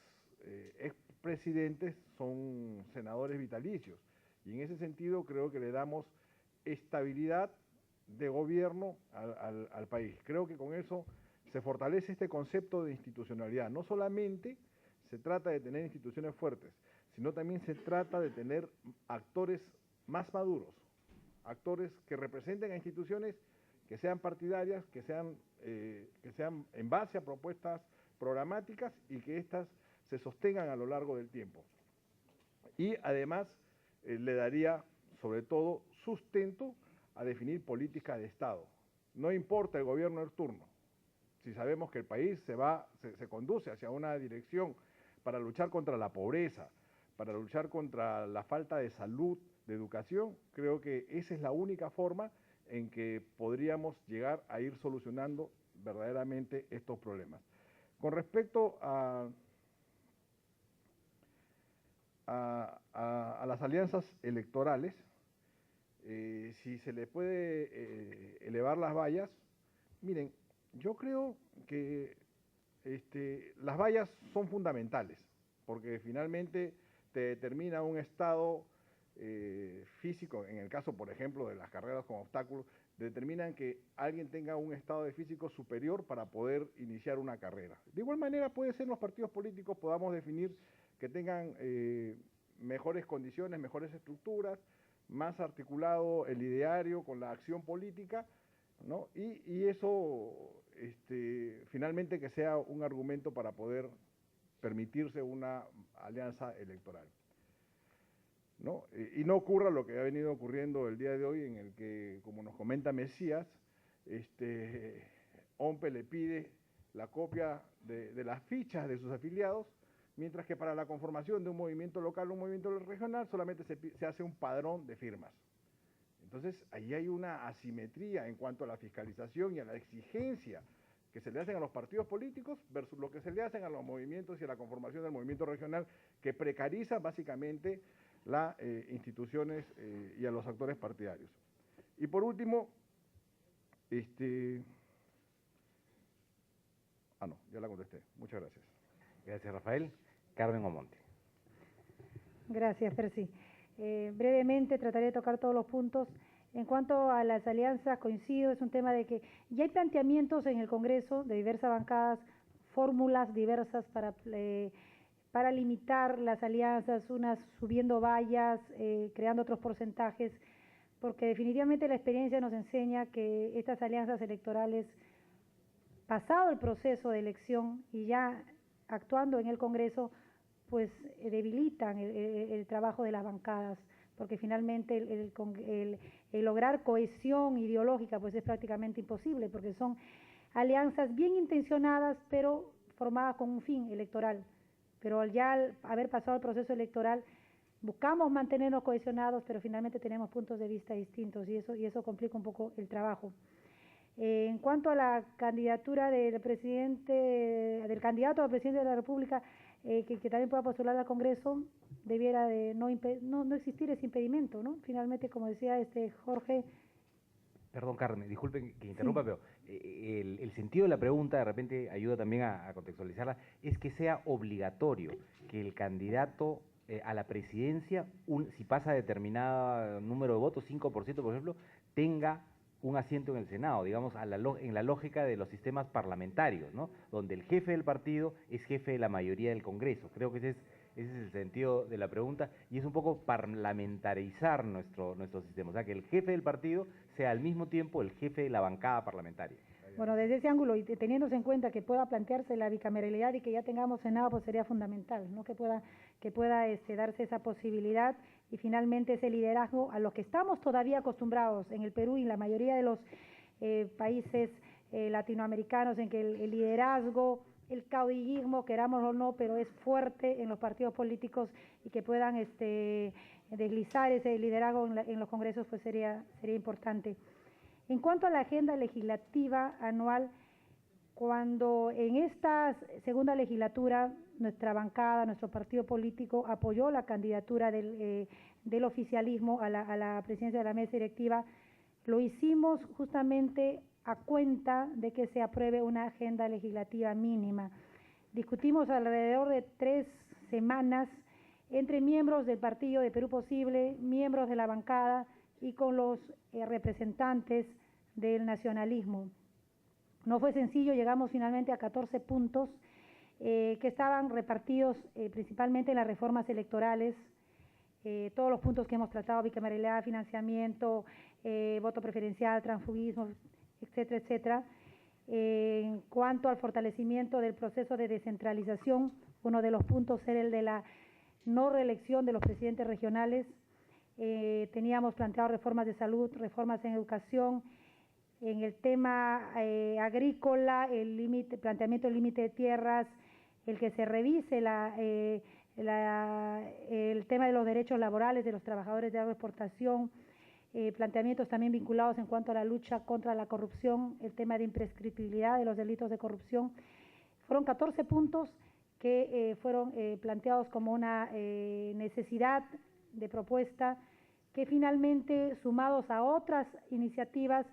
expresidentes son senadores vitalicios. Y en ese sentido creo que le damos estabilidad de gobierno al país. Creo que con eso se fortalece este concepto de institucionalidad. No solamente se trata de tener instituciones fuertes, sino también se trata de tener actores más maduros, actores que representen a instituciones que sean partidarias, que sean en base a propuestas programáticas y que éstas se sostengan a lo largo del tiempo. Y además le daría sobre todo sustento a definir políticas de Estado. No importa el gobierno en turno, si sabemos que el país se conduce hacia una dirección para luchar contra la pobreza, para luchar contra la falta de salud, de educación, creo que esa es la única forma en que podríamos llegar a ir solucionando verdaderamente estos problemas. Con respecto a las alianzas electorales, si se le puede elevar las vallas, miren, yo creo que las vallas son fundamentales, porque finalmente te determina un estado físico, en el caso, por ejemplo, de las carreras con obstáculos, determinan que alguien tenga un estado de físico superior para poder iniciar una carrera. De igual manera puede ser en los partidos políticos podamos definir que tengan mejores condiciones, mejores estructuras, más articulado el ideario con la acción política, ¿no? Y eso finalmente que sea un argumento para poder permitirse una alianza electoral, ¿no? Y no ocurra lo que ha venido ocurriendo el día de hoy, en el que, como nos comenta Mesías, OMPE le pide la copia de las fichas de sus afiliados, mientras que para la conformación de un movimiento local o un movimiento regional solamente se hace un padrón de firmas. Entonces, ahí hay una asimetría en cuanto a la fiscalización y a la exigencia que se le hacen a los partidos políticos versus lo que se le hacen a los movimientos y a la conformación del movimiento regional, que precariza básicamente las instituciones y a los actores partidarios. Y por último, no, ya la contesté. Muchas gracias. Gracias, Rafael. Carmen Omonte. Gracias, Percy. Brevemente trataré de tocar todos los puntos. En cuanto a las alianzas, coincido, es un tema de que ya hay planteamientos en el Congreso de diversas bancadas, fórmulas diversas para limitar las alianzas, unas subiendo vallas, creando otros porcentajes, porque definitivamente la experiencia nos enseña que estas alianzas electorales, pasado el proceso de elección y ya actuando en el Congreso, pues debilitan el trabajo de las bancadas, porque finalmente el lograr cohesión ideológica pues es prácticamente imposible, porque son alianzas bien intencionadas, pero formadas con un fin electoral. Pero ya al haber pasado el proceso electoral, buscamos mantenernos cohesionados, pero finalmente tenemos puntos de vista distintos y eso complica un poco el trabajo. En cuanto a la candidatura del candidato a presidente de la República, que también pueda postular al Congreso, debiera de no existir ese impedimento, ¿no? Finalmente, como decía Jorge. Perdón, Carmen, disculpen que interrumpa, Sí. pero el sentido de la pregunta, de repente ayuda también a contextualizarla, es que sea obligatorio que el candidato a la presidencia, si pasa determinado número de votos, 5% por ejemplo, tenga un asiento en el Senado, digamos, en la lógica de los sistemas parlamentarios, ¿no? Donde el jefe del partido es jefe de la mayoría del Congreso. Creo que ese es el sentido de la pregunta, y es un poco parlamentarizar nuestro sistema, o sea, que el jefe del partido sea al mismo tiempo el jefe de la bancada parlamentaria. Bueno, desde ese ángulo y teniéndose en cuenta que pueda plantearse la bicameralidad y que ya tengamos Senado, pues sería fundamental, ¿no? Que pueda darse esa posibilidad y finalmente ese liderazgo a lo que estamos todavía acostumbrados en el Perú y en la mayoría de los países latinoamericanos, en que el liderazgo, el caudillismo, queramos o no, pero es fuerte en los partidos políticos, y que puedan deslizar ese liderazgo en los congresos, pues sería importante. En cuanto a la agenda legislativa anual, cuando en esta segunda legislatura nuestra bancada, nuestro partido político apoyó la candidatura del oficialismo a la presidencia de la mesa directiva, lo hicimos justamente a cuenta de que se apruebe una agenda legislativa mínima. Discutimos alrededor de 3 semanas entre miembros del partido de Perú Posible, miembros de la bancada y con los representantes del nacionalismo. No fue sencillo, llegamos finalmente a 14 puntos que estaban repartidos principalmente en las reformas electorales, todos los puntos que hemos tratado, bicameralidad, financiamiento, voto preferencial, transfugismo, etcétera, etcétera. En cuanto al fortalecimiento del proceso de descentralización, uno de los puntos era el de la no reelección de los presidentes regionales. Teníamos planteado reformas de salud, reformas en educación. En el tema agrícola, planteamiento del límite de tierras, el que se revise el tema de los derechos laborales de los trabajadores de agroexportación, planteamientos también vinculados en cuanto a la lucha contra la corrupción, el tema de imprescriptibilidad de los delitos de corrupción. Fueron 14 puntos que fueron planteados como una necesidad de propuesta, que finalmente, sumados a otras iniciativas,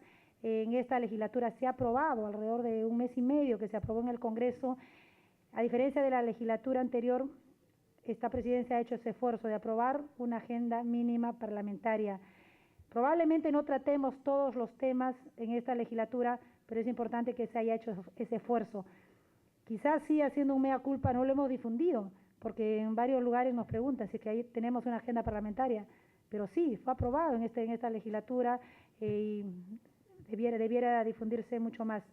en esta legislatura se ha aprobado alrededor de 1 mes y medio que se aprobó en el Congreso. A diferencia de la legislatura anterior, esta presidencia ha hecho ese esfuerzo de aprobar una agenda mínima parlamentaria. Probablemente no tratemos todos los temas en esta legislatura, pero es importante que se haya hecho ese esfuerzo. Quizás sí, haciendo un mea culpa, no lo hemos difundido, porque en varios lugares nos preguntan si es que ahí tenemos una agenda parlamentaria, pero sí, fue aprobado en esta legislatura y debiera difundirse mucho más.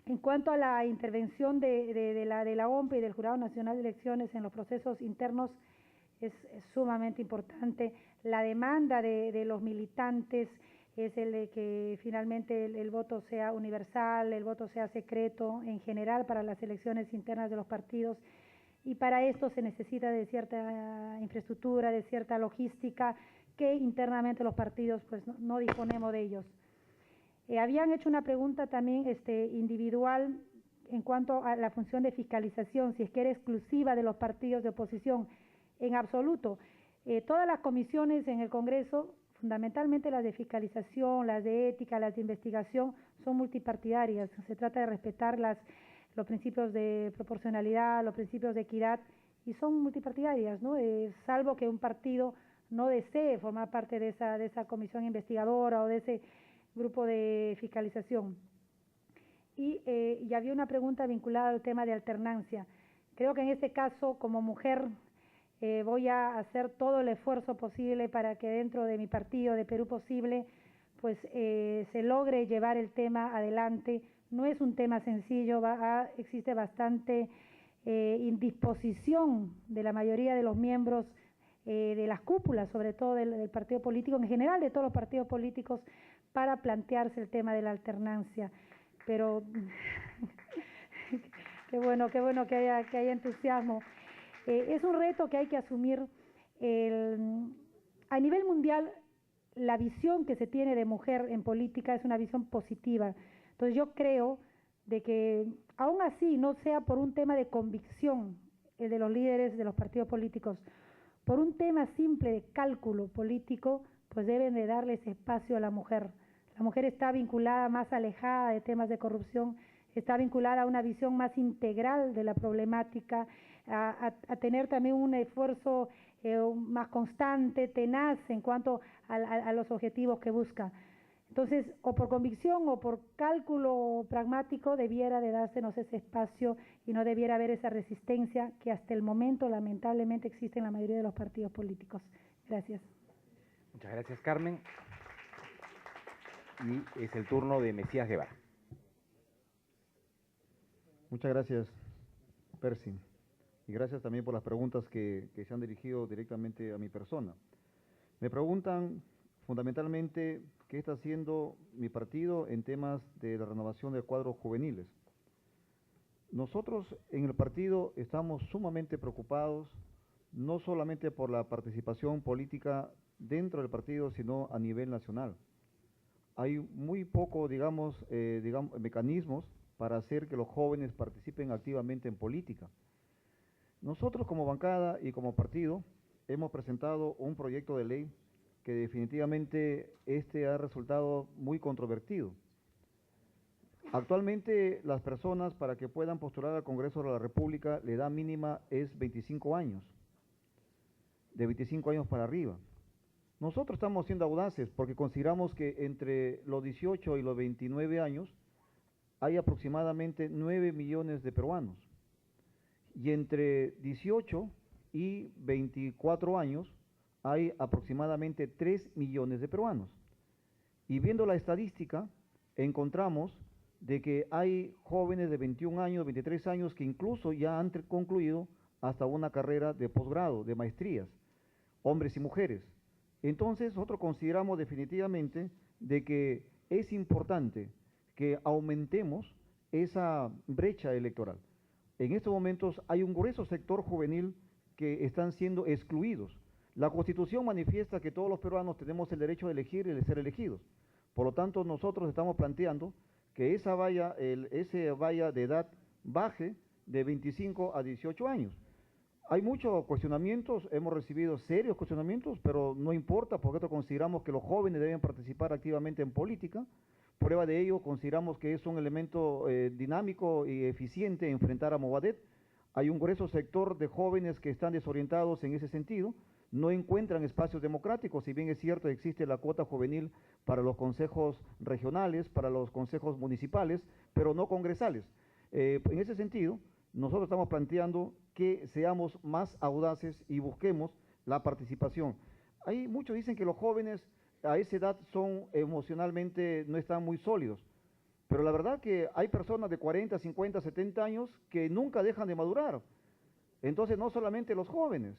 En cuanto a la intervención de la OMPE y del Jurado Nacional de Elecciones en los procesos internos, es sumamente importante. La demanda de los militantes es el de que finalmente el voto sea universal, el voto sea secreto en general para las elecciones internas de los partidos, y para esto se necesita de cierta infraestructura, de cierta logística que internamente los partidos pues no disponemos de ellos. Habían hecho una pregunta también individual en cuanto a la función de fiscalización, si es que era exclusiva de los partidos de oposición. En absoluto. Todas las comisiones en el Congreso, fundamentalmente las de fiscalización, las de ética, las de investigación, son multipartidarias. Se trata de respetar los principios de proporcionalidad, los principios de equidad, y son multipartidarias, ¿no? Salvo que un partido no desee formar parte de esa comisión investigadora o de ese grupo de fiscalización. Y había una pregunta vinculada al tema de alternancia. Creo que en este caso, como mujer, voy a hacer todo el esfuerzo posible para que dentro de mi partido, de Perú Posible, pues se logre llevar el tema adelante. No es un tema sencillo, existe bastante indisposición de la mayoría de los miembros de las cúpulas, sobre todo del partido político, en general de todos los partidos políticos, para plantearse el tema de la alternancia. Pero qué bueno que haya entusiasmo. Es un reto que hay que asumir. A nivel mundial, la visión que se tiene de mujer en política es una visión positiva. Entonces yo creo de que, aún así, no sea por un tema de convicción de los líderes de los partidos políticos, por un tema simple de cálculo político, pues deben de darle ese espacio a la mujer. La mujer está vinculada, más alejada de temas de corrupción, está vinculada a una visión más integral de la problemática, a tener también un esfuerzo más constante, tenaz en cuanto a los objetivos que busca. Entonces, o por convicción o por cálculo pragmático, debiera de dársenos ese espacio y no debiera haber esa resistencia que hasta el momento lamentablemente existe en la mayoría de los partidos políticos. Gracias. Muchas gracias, Carmen. Y es el turno de Mesías Guevara. Muchas gracias, Percy. Y gracias también por las preguntas que se han dirigido directamente a mi persona. Me preguntan fundamentalmente qué está haciendo mi partido en temas de la renovación de cuadros juveniles. Nosotros en el partido estamos sumamente preocupados, no solamente por la participación política dentro del partido, sino a nivel nacional. Hay muy poco, digamos, mecanismos para hacer que los jóvenes participen activamente en política. Nosotros como bancada y como partido hemos presentado un proyecto de ley que definitivamente ha resultado muy controvertido. Actualmente las personas para que puedan postular al Congreso de la República, la edad mínima es 25 años, de 25 años para arriba. Nosotros estamos siendo audaces porque consideramos que entre los 18 y los 29 años hay aproximadamente 9 millones de peruanos. Y entre 18 y 24 años hay aproximadamente 3 millones de peruanos. Y viendo la estadística, encontramos de que hay jóvenes de 21 años, 23 años que incluso ya han concluido hasta una carrera de posgrado, de maestrías, hombres y mujeres. Entonces nosotros consideramos definitivamente de que es importante que aumentemos esa brecha electoral. En estos momentos hay un grueso sector juvenil que están siendo excluidos. La Constitución manifiesta que todos los peruanos tenemos el derecho de elegir y de ser elegidos. Por lo tanto, nosotros estamos planteando que esa valla de edad baje de 25 a 18 años. Hay muchos cuestionamientos, hemos recibido serios cuestionamientos, pero no importa porque nosotros consideramos que los jóvenes deben participar activamente en política. Prueba de ello, consideramos que es un elemento dinámico y eficiente enfrentar a Movadef. Hay un grueso sector de jóvenes que están desorientados en ese sentido, no encuentran espacios democráticos, si bien es cierto existe la cuota juvenil para los consejos regionales, para los consejos municipales, pero no congresales. En ese sentido, nosotros estamos planteando que seamos más audaces y busquemos la participación. Hay muchos dicen que los jóvenes a esa edad son emocionalmente, no están muy sólidos, pero la verdad que hay personas de 40, 50, 70 años que nunca dejan de madurar. Entonces no solamente los jóvenes,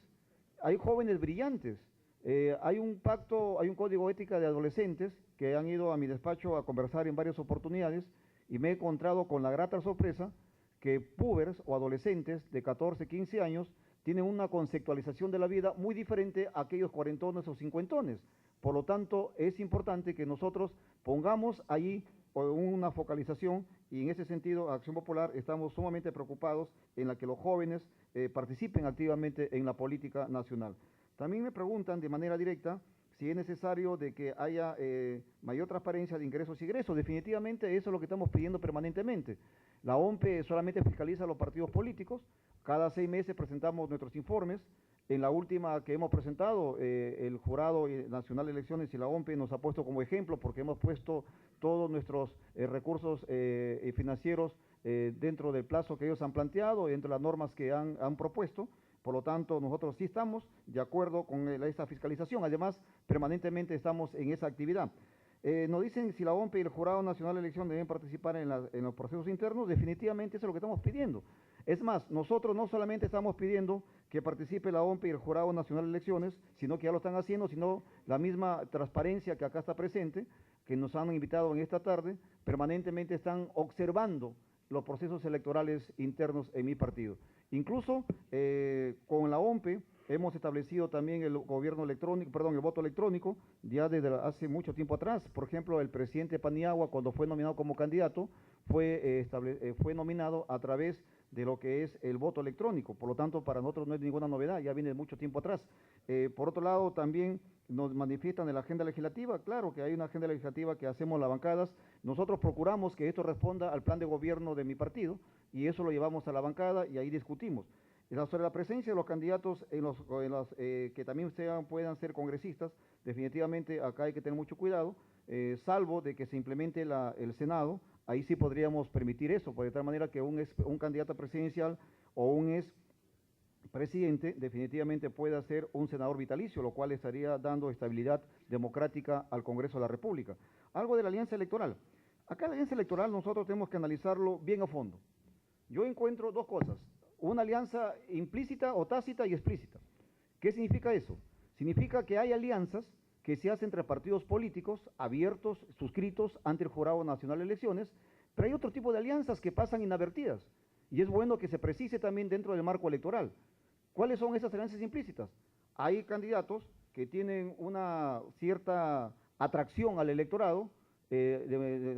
hay jóvenes brillantes. Hay un pacto, hay un código ética de adolescentes que han ido a mi despacho a conversar en varias oportunidades y me he encontrado con la grata sorpresa que púberes o adolescentes de 14, 15 años tienen una conceptualización de la vida muy diferente a aquellos cuarentones o cincuentones. Por lo tanto, es importante que nosotros pongamos ahí una focalización y en ese sentido, Acción Popular, estamos sumamente preocupados en la que los jóvenes participen activamente en la política nacional. También me preguntan de manera directa si es necesario de que haya mayor transparencia de ingresos y egresos. Definitivamente eso es lo que estamos pidiendo permanentemente. La OMPE solamente fiscaliza a los partidos políticos. Cada 6 meses presentamos nuestros informes. En la última que hemos presentado, el Jurado Nacional de Elecciones y la OMPE nos ha puesto como ejemplo porque hemos puesto todos nuestros recursos financieros dentro del plazo que ellos han planteado, dentro de las normas que han propuesto. Por lo tanto, nosotros sí estamos de acuerdo con esta fiscalización. Además, permanentemente estamos en esa actividad. Nos dicen si la OMPE y el Jurado Nacional de Elección deben participar en los procesos internos. Definitivamente eso es lo que estamos pidiendo. Es más, nosotros no solamente estamos pidiendo que participe la OMPE y el Jurado Nacional de Elecciones, sino que ya lo están haciendo, sino la misma transparencia que acá está presente, que nos han invitado en esta tarde, permanentemente están observando los procesos electorales internos en mi partido. Incluso con la OMPE hemos establecido también el voto electrónico ya desde hace mucho tiempo atrás. Por ejemplo, el presidente Paniagua, cuando fue nominado como candidato, fue nominado a través de lo que es el voto electrónico. Por lo tanto, para nosotros no es ninguna novedad, ya viene de mucho tiempo atrás. Por otro lado, también nos manifiestan en la agenda legislativa, claro que hay una agenda legislativa que hacemos las bancadas, nosotros procuramos que esto responda al plan de gobierno de mi partido y eso lo llevamos a la bancada y ahí discutimos. Sobre la presencia de los candidatos que también puedan ser congresistas, definitivamente acá hay que tener mucho cuidado, salvo de que se implemente el Senado, ahí sí podríamos permitir eso, de tal manera que un candidato presidencial o un expresidente definitivamente pueda ser un senador vitalicio, lo cual estaría dando estabilidad democrática al Congreso de la República. Algo de la alianza electoral. Acá la alianza electoral nosotros tenemos que analizarlo bien a fondo. Yo encuentro dos cosas, una alianza implícita o tácita y explícita. ¿Qué significa eso? Significa que hay alianzas que se hacen entre partidos políticos abiertos, suscritos ante el Jurado Nacional de Elecciones, pero hay otro tipo de alianzas que pasan inadvertidas y es bueno que se precise también dentro del marco electoral. ¿Cuáles son esas alianzas implícitas? Hay candidatos que tienen una cierta atracción al electorado,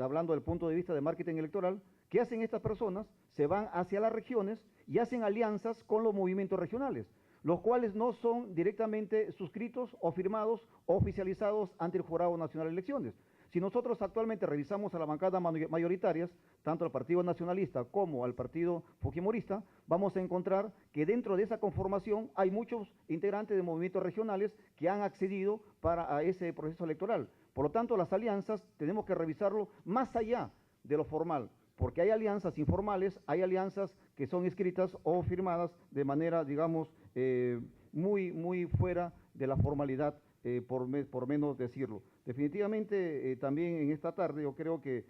hablando del punto de vista de marketing electoral. ¿Qué hacen estas personas? Se van hacia las regiones y hacen alianzas con los movimientos regionales, los cuales no son directamente suscritos o firmados o oficializados ante el Jurado Nacional de Elecciones. Si nosotros actualmente revisamos a la bancada mayoritarias, tanto al Partido Nacionalista como al Partido Fujimorista, vamos a encontrar que dentro de esa conformación hay muchos integrantes de movimientos regionales que han accedido a ese proceso electoral. Por lo tanto, las alianzas tenemos que revisarlo más allá de lo formal, porque hay alianzas informales, hay alianzas que son escritas o firmadas de manera, digamos, muy fuera de la formalidad, por menos decirlo. Definitivamente, también en esta tarde yo creo que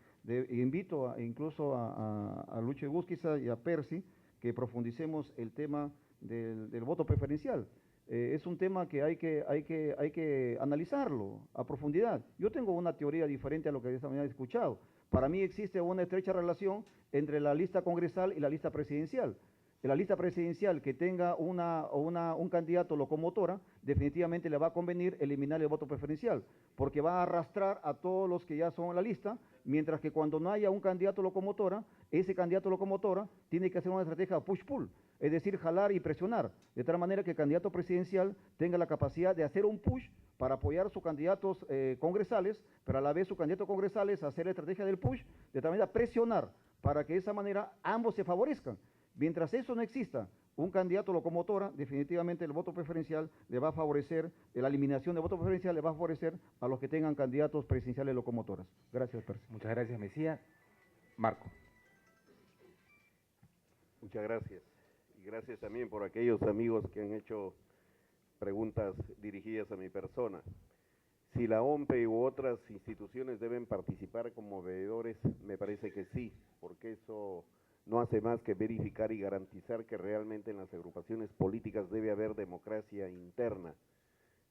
invito incluso a Lucho Egusquiza y a Percy que profundicemos el tema del voto preferencial. Es un tema que hay que analizarlo a profundidad. Yo tengo una teoría diferente a lo que esta mañana he escuchado. Para mí existe una estrecha relación entre la lista congresal y la lista presidencial. En la lista presidencial que tenga un candidato locomotora, definitivamente le va a convenir eliminar el voto preferencial, porque va a arrastrar a todos los que ya son en la lista, mientras que cuando no haya un candidato locomotora, ese candidato locomotora tiene que hacer una estrategia push-pull, es decir, jalar y presionar, de tal manera que el candidato presidencial tenga la capacidad de hacer un push para apoyar a sus candidatos congresales, pero a la vez sus candidatos congresales hacer la estrategia del push, de tal manera presionar, para que de esa manera ambos se favorezcan. Mientras eso no exista, un candidato locomotora, definitivamente el voto preferencial le va a favorecer, la eliminación del voto preferencial le va a favorecer a los que tengan candidatos presidenciales locomotoras. Gracias, Percy. Muchas gracias, Mesías. Marco. Muchas gracias. Y gracias también por aquellos amigos que han hecho preguntas dirigidas a mi persona. Si la OMPE u otras instituciones deben participar como veedores, me parece que sí, porque eso no hace más que verificar y garantizar que realmente en las agrupaciones políticas debe haber democracia interna.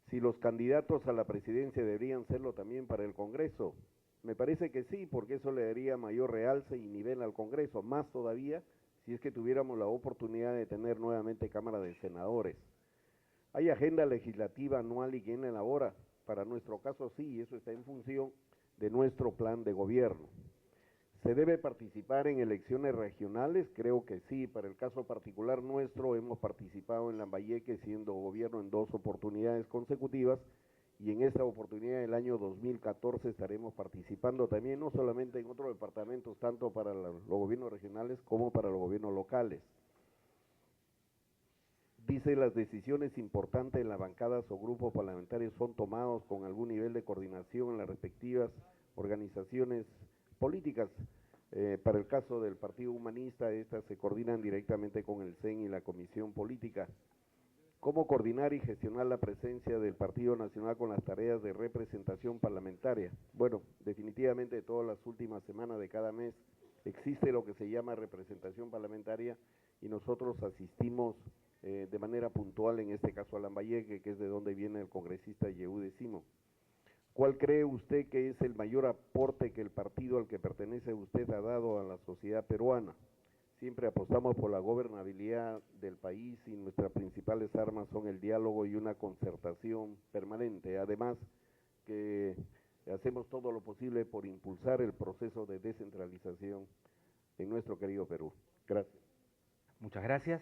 Si los candidatos a la presidencia deberían serlo también para el Congreso, me parece que sí, porque eso le daría mayor realce y nivel al Congreso, más todavía si es que tuviéramos la oportunidad de tener nuevamente Cámara de Senadores. Hay agenda legislativa anual y quién la elabora. Para nuestro caso sí, eso está en función de nuestro plan de gobierno. ¿Se debe participar en elecciones regionales? Creo que sí. Para el caso particular nuestro, hemos participado en Lambayeque siendo gobierno en 2 oportunidades consecutivas y en esta oportunidad del año 2014 estaremos participando también, no solamente en otros departamentos, tanto para los gobiernos regionales como para los gobiernos locales. Dice, las decisiones importantes en las bancadas o grupos parlamentarios son tomados con algún nivel de coordinación en las respectivas organizaciones políticas. Para el caso del Partido Humanista, estas se coordinan directamente con el CEN y la Comisión Política. ¿Cómo coordinar y gestionar la presencia del Partido Nacional con las tareas de representación parlamentaria? Bueno, definitivamente todas las últimas semanas de cada mes existe lo que se llama representación parlamentaria y nosotros asistimos de manera puntual, en este caso a Lambayeque, que es de donde viene el congresista Yehude Simo. ¿Cuál cree usted que es el mayor aporte que el partido al que pertenece usted ha dado a la sociedad peruana? Siempre apostamos por la gobernabilidad del país y nuestras principales armas son el diálogo y una concertación permanente. Además, que hacemos todo lo posible por impulsar el proceso de descentralización en nuestro querido Perú. Gracias. Muchas gracias.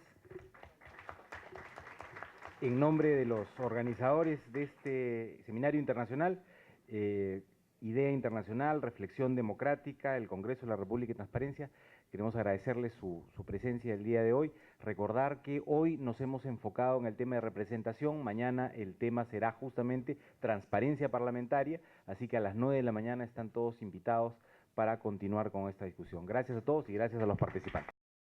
En nombre de los organizadores de este seminario internacional, Idea Internacional, Reflexión Democrática, el Congreso de la República y Transparencia, queremos agradecerles su presencia el día de hoy. Recordar que hoy nos hemos enfocado en el tema de representación, mañana el tema será justamente transparencia parlamentaria, así que a las 9 de la mañana están todos invitados para continuar con esta discusión. Gracias a todos y gracias a los participantes.